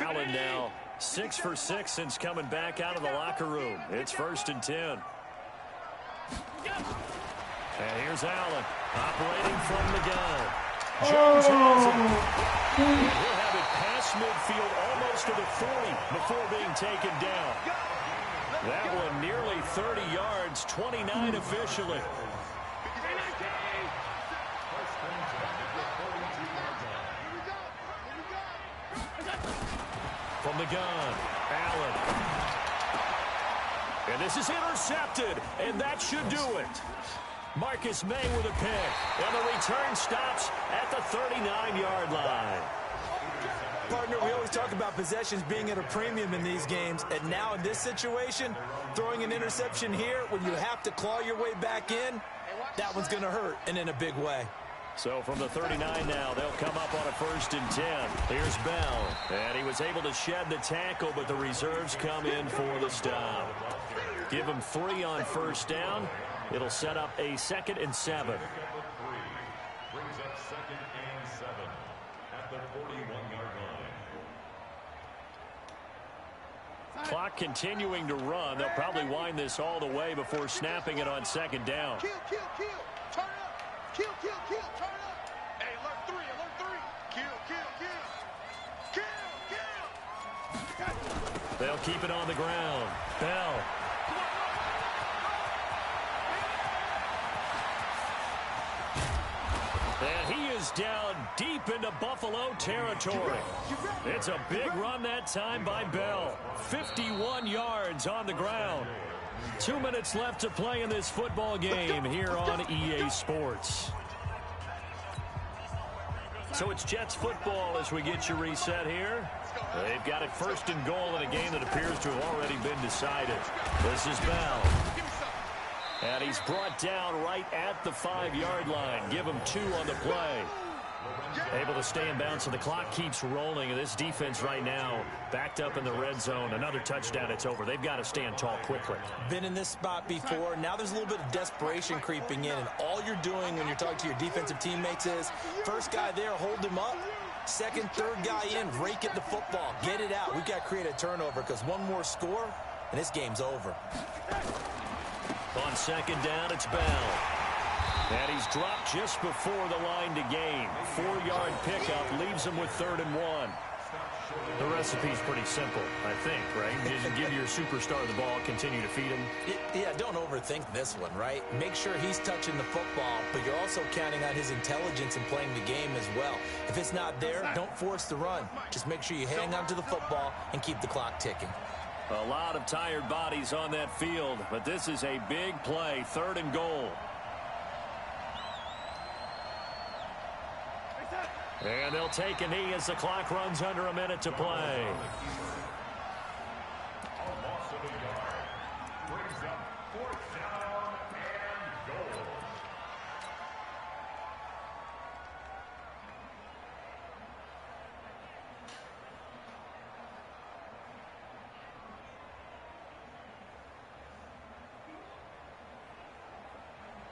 Allen now 6 for 6 since coming back out of the locker room. It's 1st and 10. And here's Allen operating from the gun. Jones has it. He'll have it past midfield almost to the 40 before being taken down. That one nearly 30 yards, 29 officially. From the gun, Allen. And this is intercepted, and that should do it. Marcus May with a pick, and the return stops at the 39-yard line. Partner, we always talk about possessions being at a premium in these games, and now in this situation, throwing an interception here when you have to claw your way back in, that one's going to hurt, and in a big way. So from the 39 now, they'll come up on a 1st and 10. Here's Bell, and he was able to shed the tackle, but the reserves come in for the stop. Give him 3 on 1st down. It'll set up a 2nd and 7. Brings up 2nd and 7 at the 41-yard line. Clock continuing to run. They'll probably wind this all the way before snapping it on 2nd down. Kill, kill, kill. Turn up. Kill, kill, kill. Turn up. Hey, alert 3, alert 3. Kill, kill, kill. Kill, kill. They'll keep it on the ground. Bell. And he is down deep into Buffalo territory. It's a big run that time by Bell. 51 yards on the ground. 2 minutes left to play in this football game here on EA Sports. So it's Jets football as we get you reset here. They've got it 1st and goal in a game that appears to have already been decided. This is Bell. And he's brought down right at the 5-yard line. Give him 2 on the play. Able to stay in bounds, so the clock keeps rolling. And this defense right now backed up in the red zone. Another touchdown, it's over. They've got to stand tall quickly. Been in this spot before. Now there's a little bit of desperation creeping in. And all you're doing when you're talking to your defensive teammates is, first guy there, hold him up. Second, third guy in, rake at the football. Get it out. We've got to create a turnover because one more score, and this game's over. On 2nd down, it's Bell. And he's dropped just before the line to gain. 4-yard pickup leaves him with 3rd and 1. The recipe's pretty simple, I think, right? Just give your superstar the ball, continue to feed him. Yeah, don't overthink this one, right? Make sure he's touching the football, but you're also counting on his intelligence in playing the game as well. If it's not there, don't force the run. Just make sure you hang on to the football and keep the clock ticking. A lot of tired bodies on that field, but this is a big play. 3rd and goal. And they'll take a knee as the clock runs under a minute to play. Brings up 4th down and goal.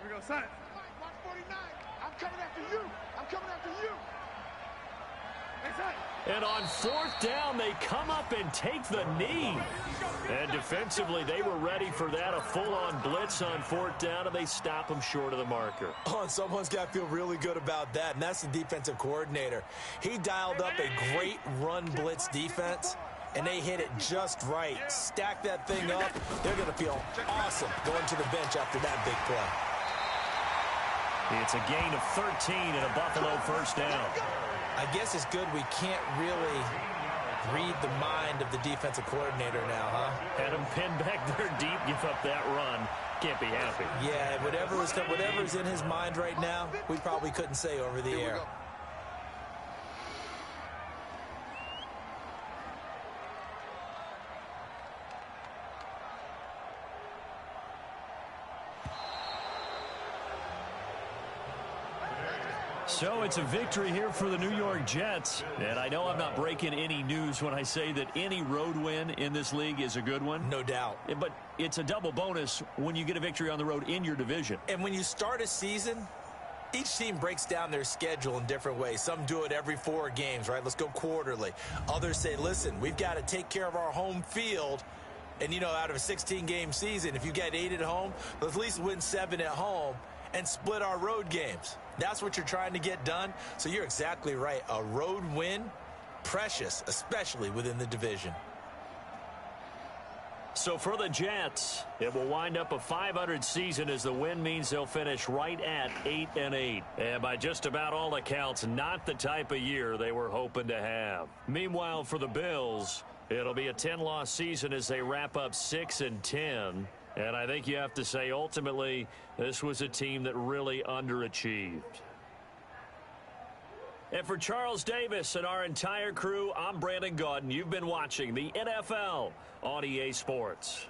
Here we go, son. Watch 49. I'm coming after you. I'm coming after you. And on 4th down, they come up and take the knee. And defensively, they were ready for that. A full-on blitz on 4th down, and they stop them short of the marker. Oh, and someone's got to feel really good about that, and that's the defensive coordinator. He dialed up a great run blitz defense, and they hit it just right. Stack that thing up. They're going to feel awesome going to the bench after that big play. It's a gain of 13 and a Buffalo 1st down. I guess it's good we can't really read the mind of the defensive coordinator now, huh? Had him pinned back there deep, give up that run. Can't be happy. Yeah, whatever's in his mind right now, we probably couldn't say over the air. So it's a victory here for the New York Jets. And I know I'm not breaking any news when I say that any road win in this league is a good one. No doubt. But it's a double bonus when you get a victory on the road in your division. And when you start a season, each team breaks down their schedule in different ways. Some do it every 4 games, right? Let's go quarterly. Others say, listen, we've got to take care of our home field. And, you know, out of a 16-game season, if you get 8 at home, let's at least win 7 at home and split our road games. That's what you're trying to get done. So you're exactly right. A road win, precious, especially within the division. So for the Jets, it will wind up a .500 season as the win means they'll finish right at 8-8. And by just about all accounts, not the type of year they were hoping to have. Meanwhile, for the Bills, it'll be a 10-loss season as they wrap up 6-10. And I think you have to say, ultimately, this was a team that really underachieved. And for Charles Davis and our entire crew, I'm Brandon Gaudin. You've been watching the NFL on EA Sports.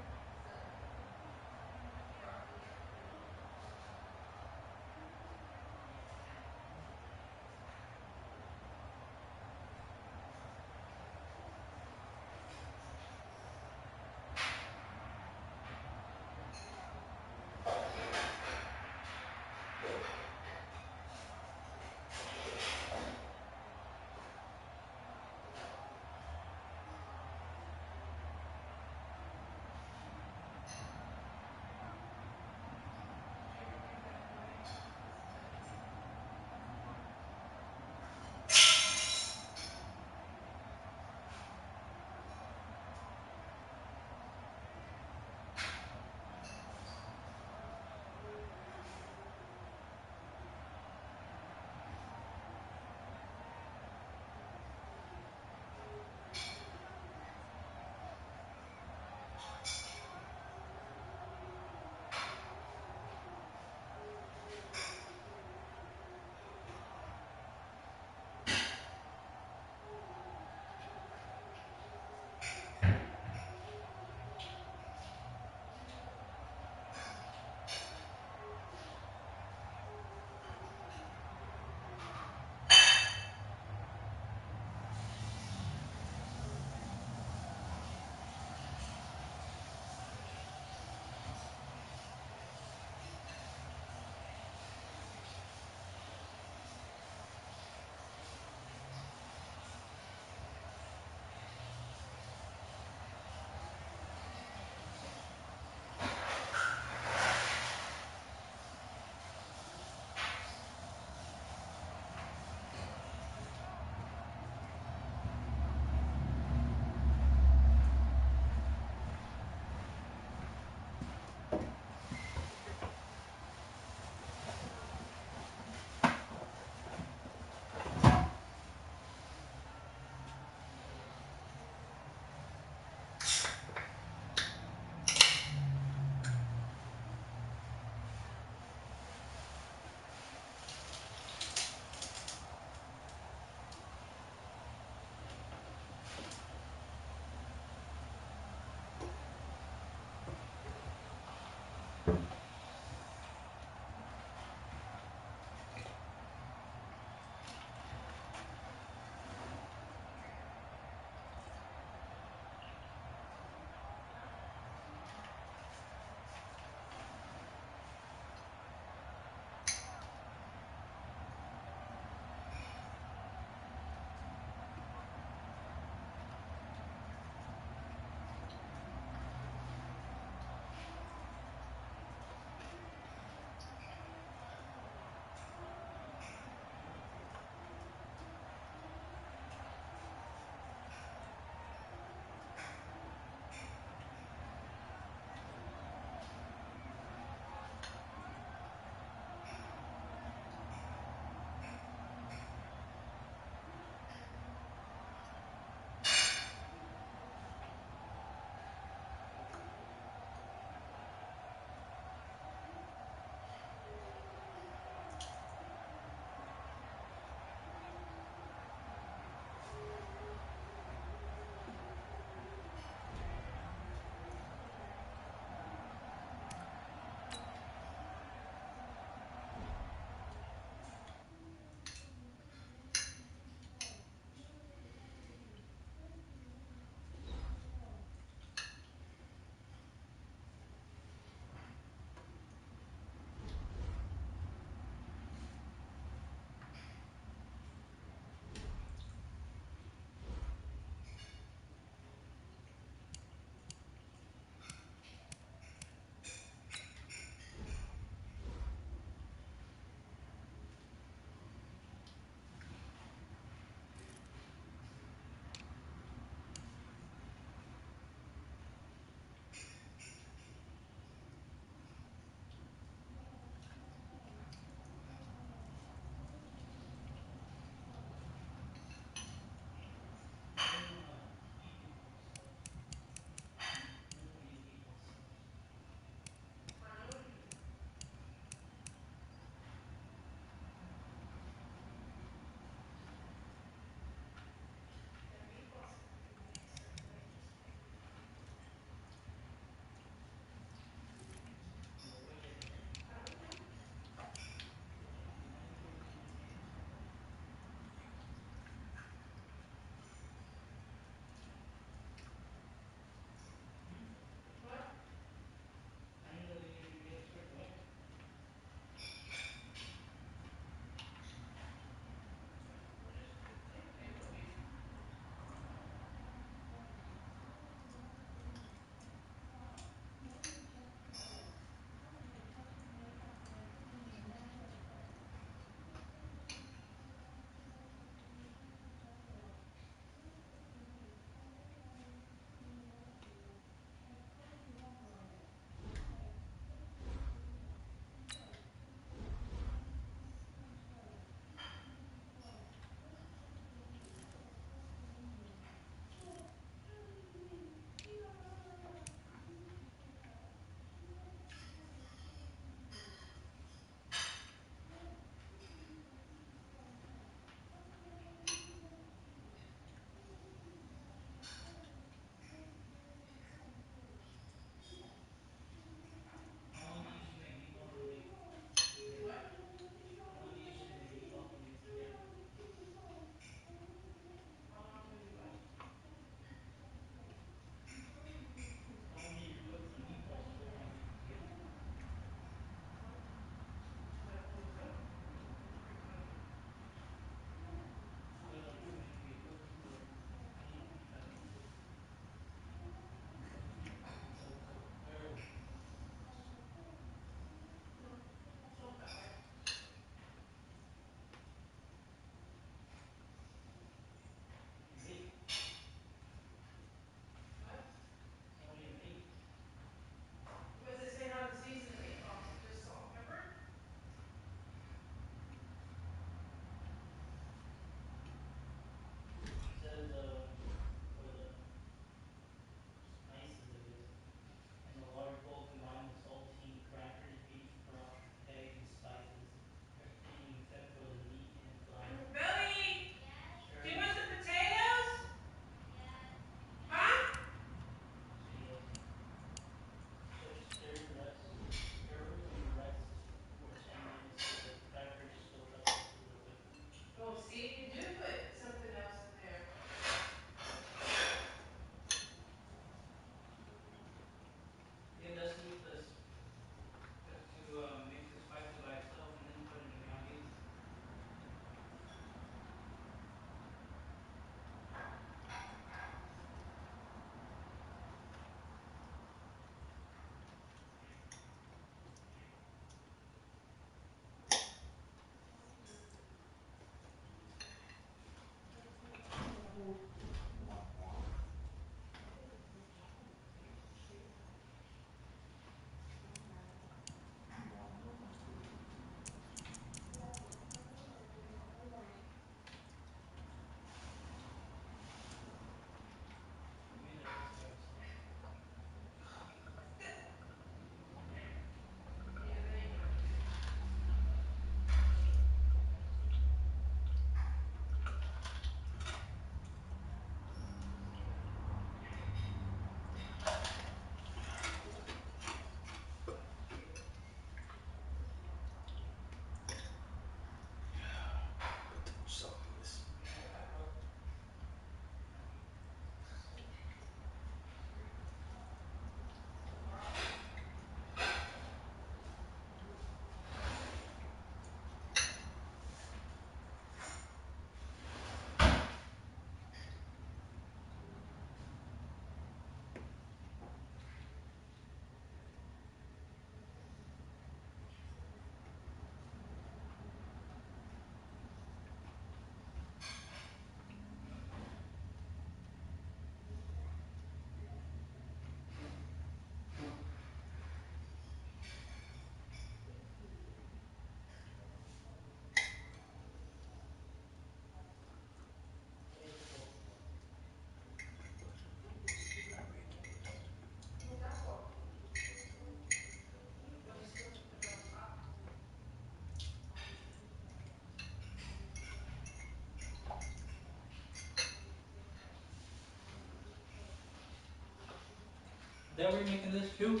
That where you making this too?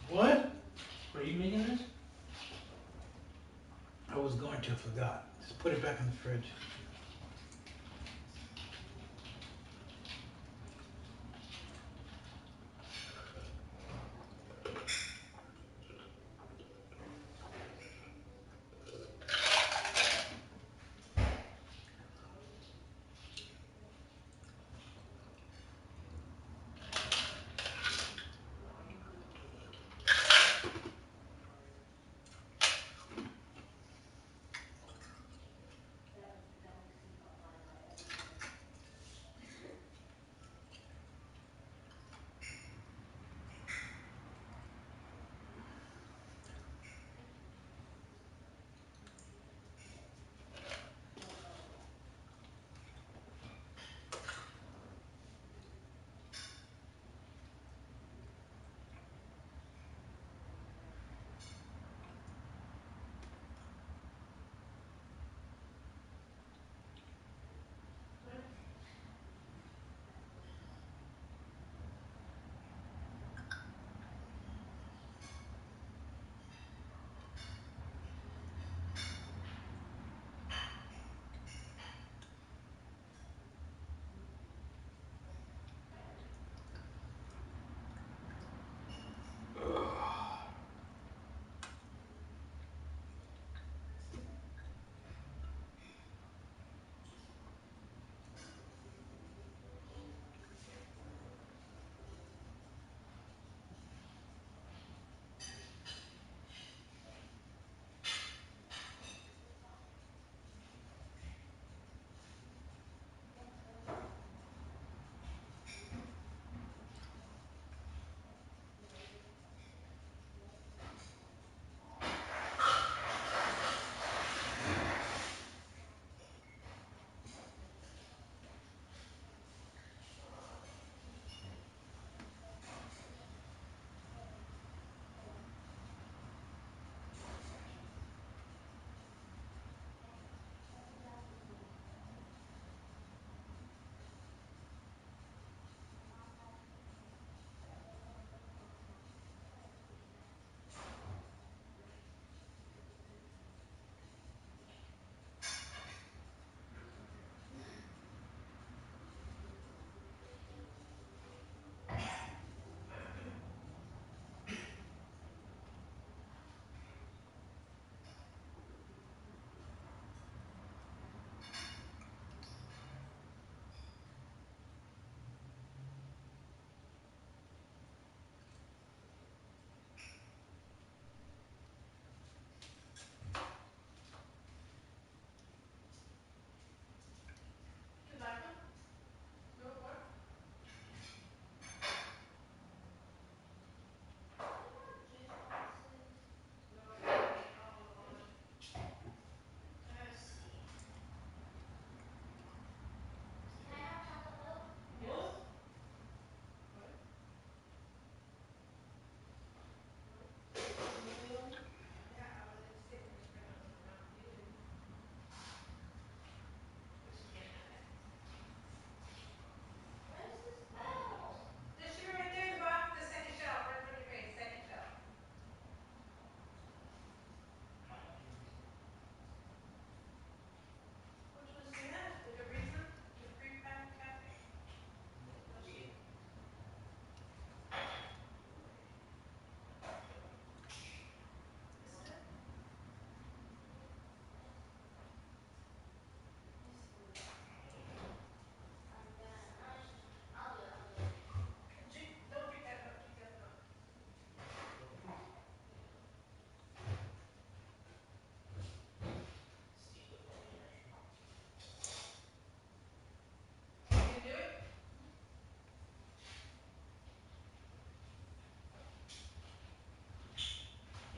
What? Were you making this? I was going to, forgot. Just put it back in the fridge.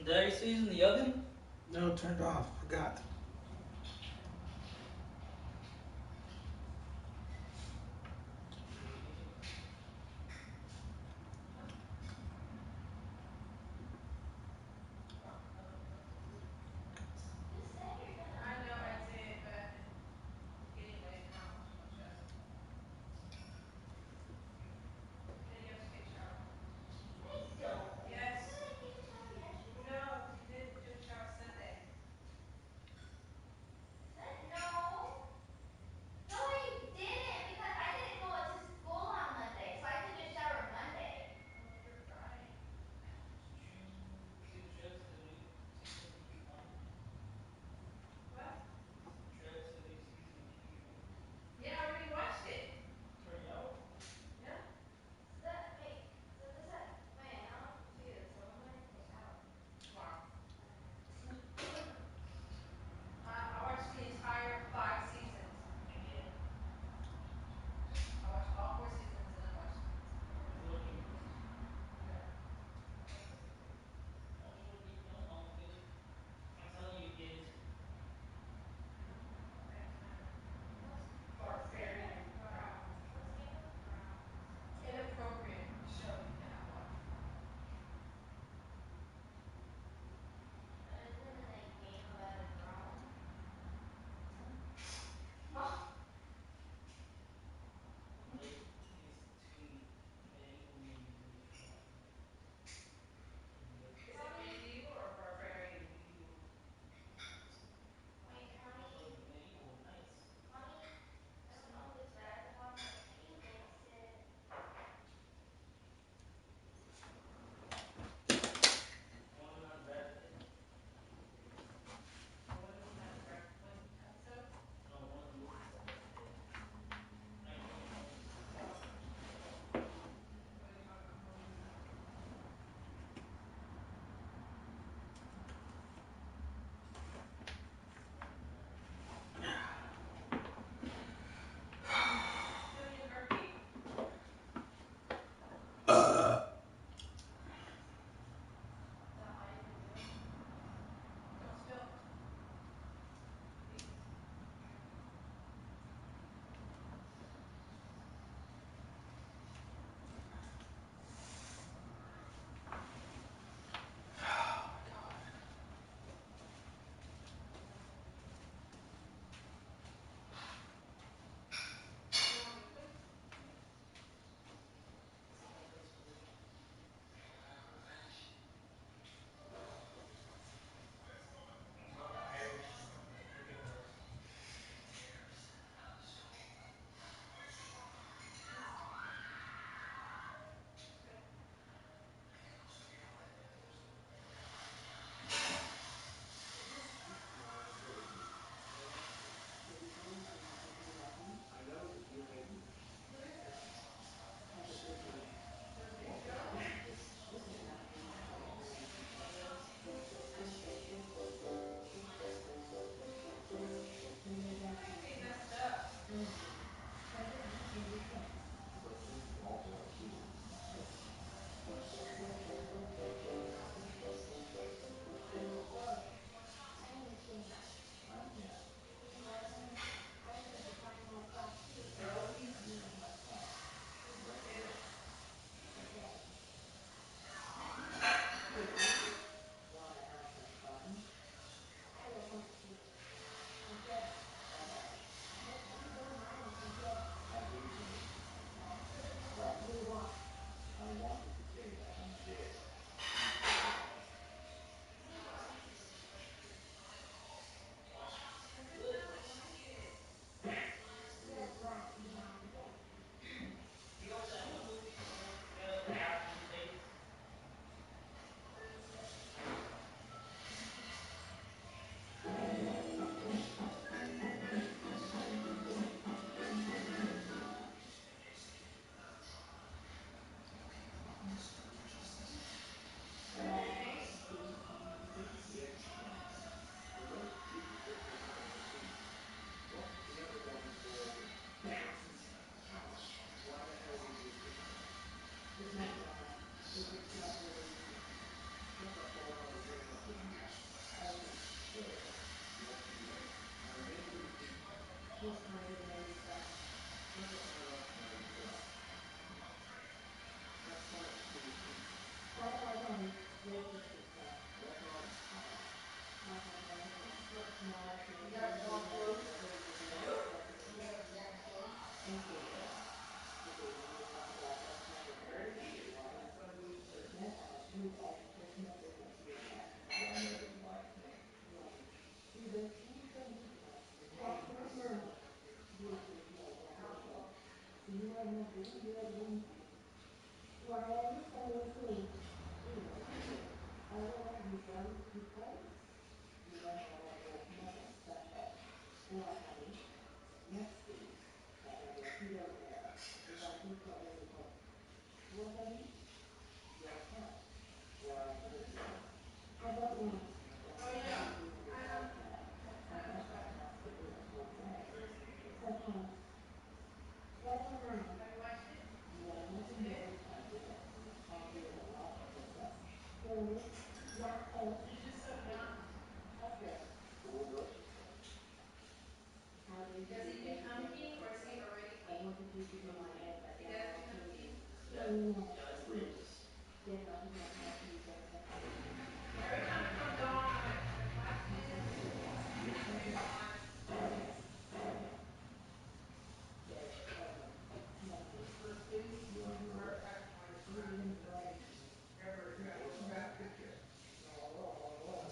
Daddy stays in the oven? No, turned off. Forgot.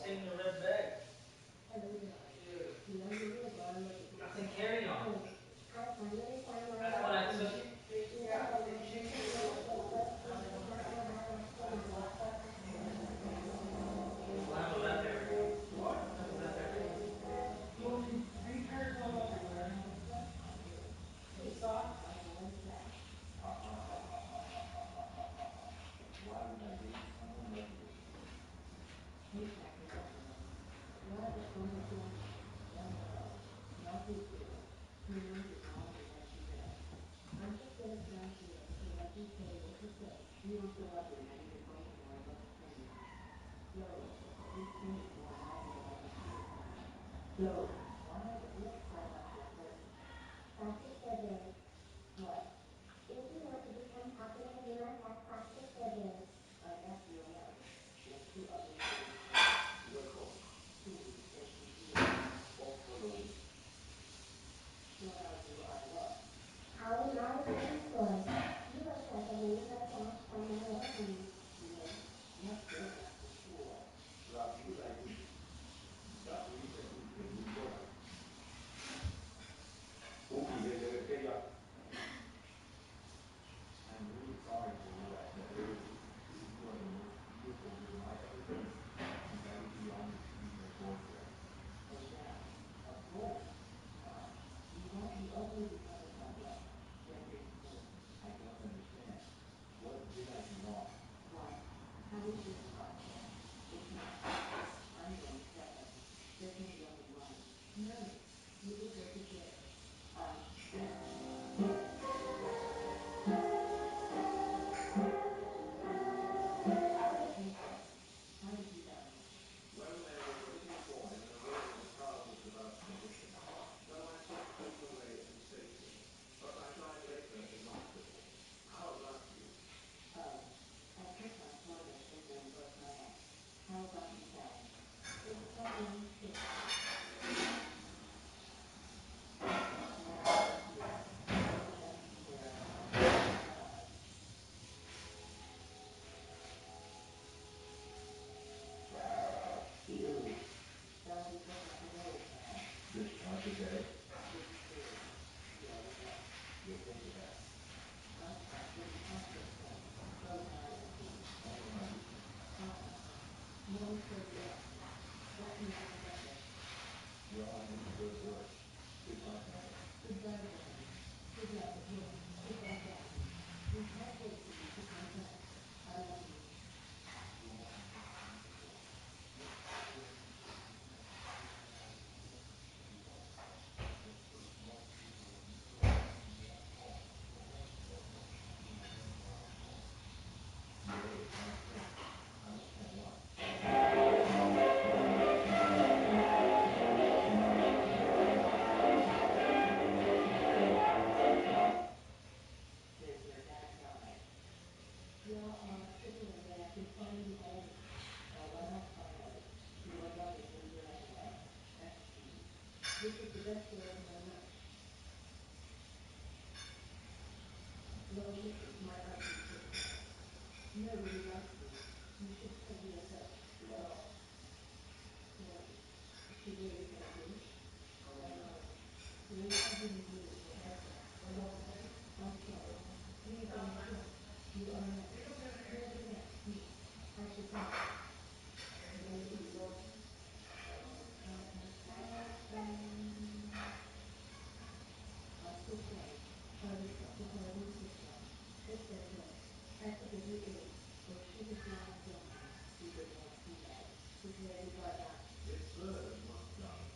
Take the red bag. Nothing carry on. That's what I took it. We'll have a left every day. Have a left every day. It's good once done.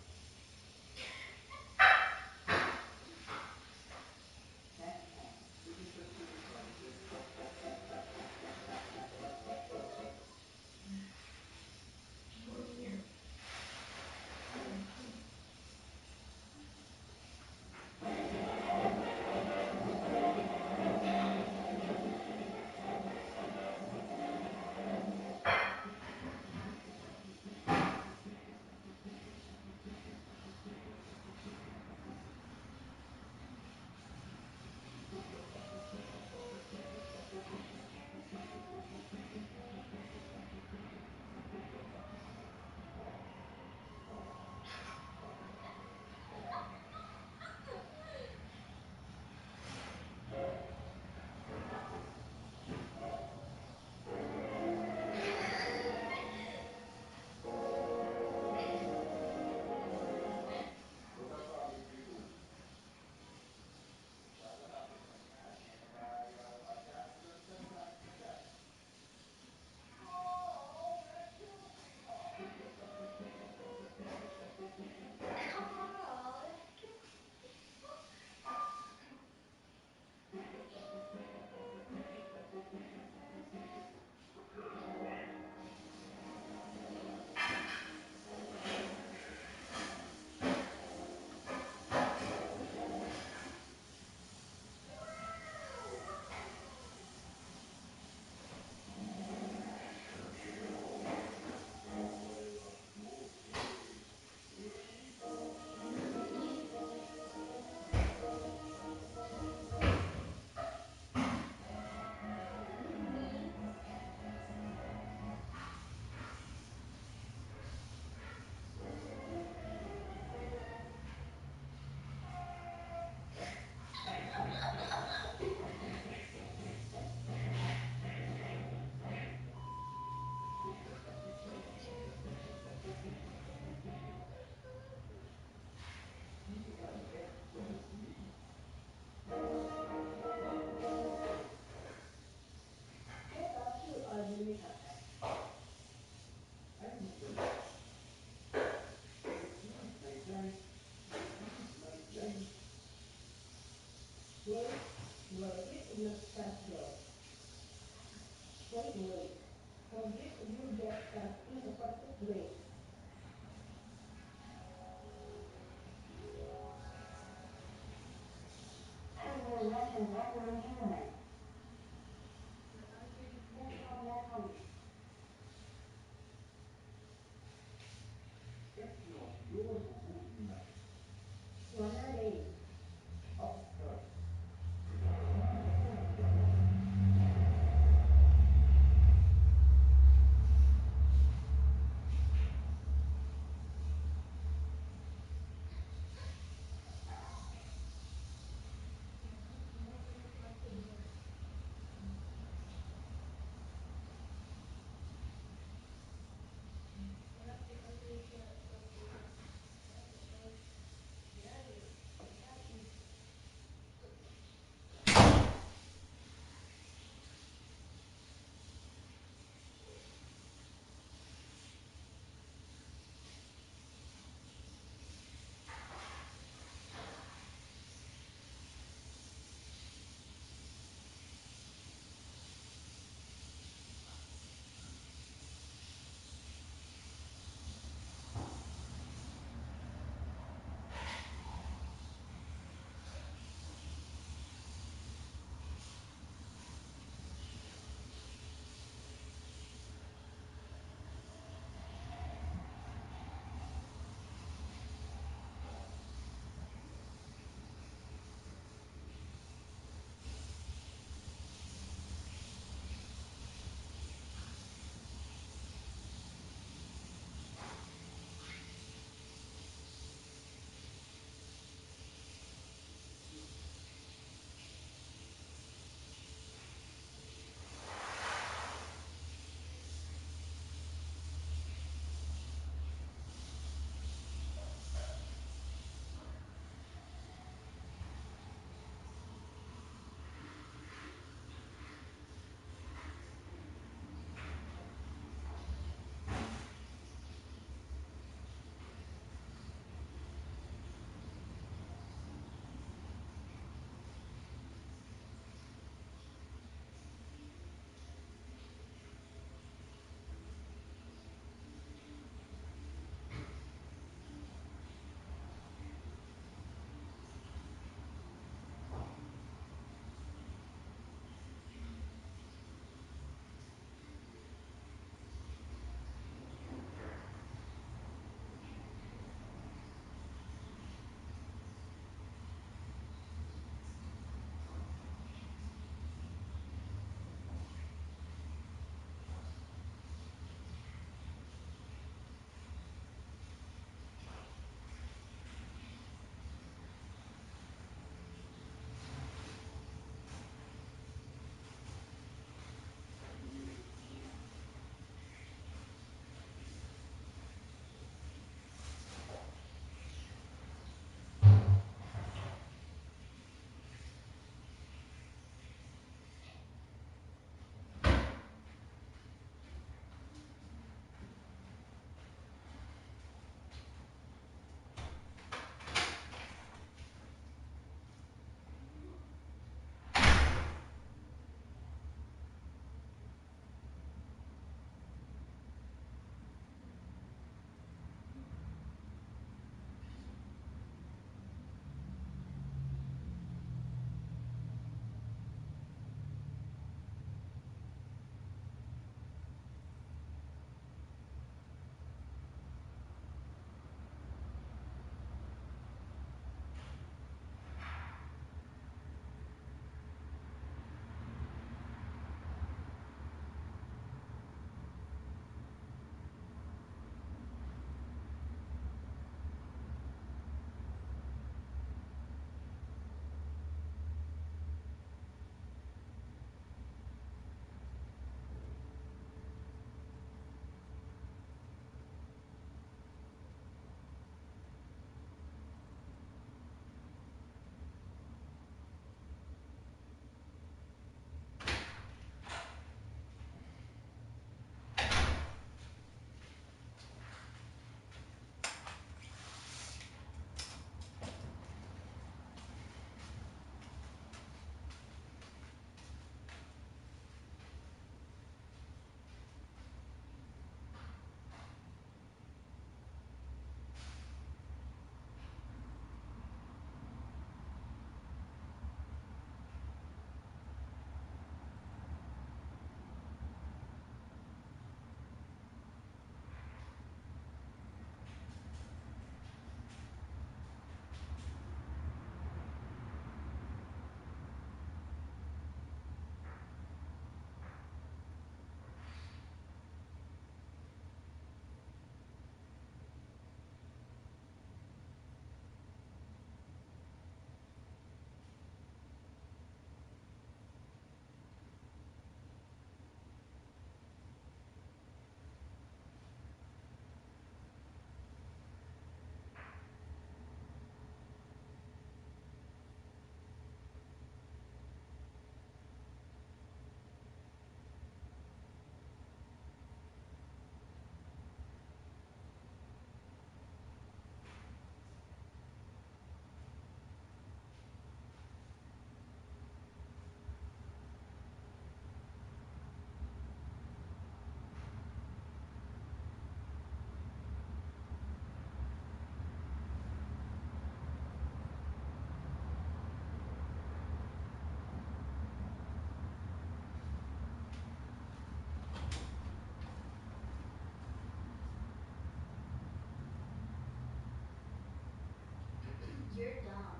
You're dumb.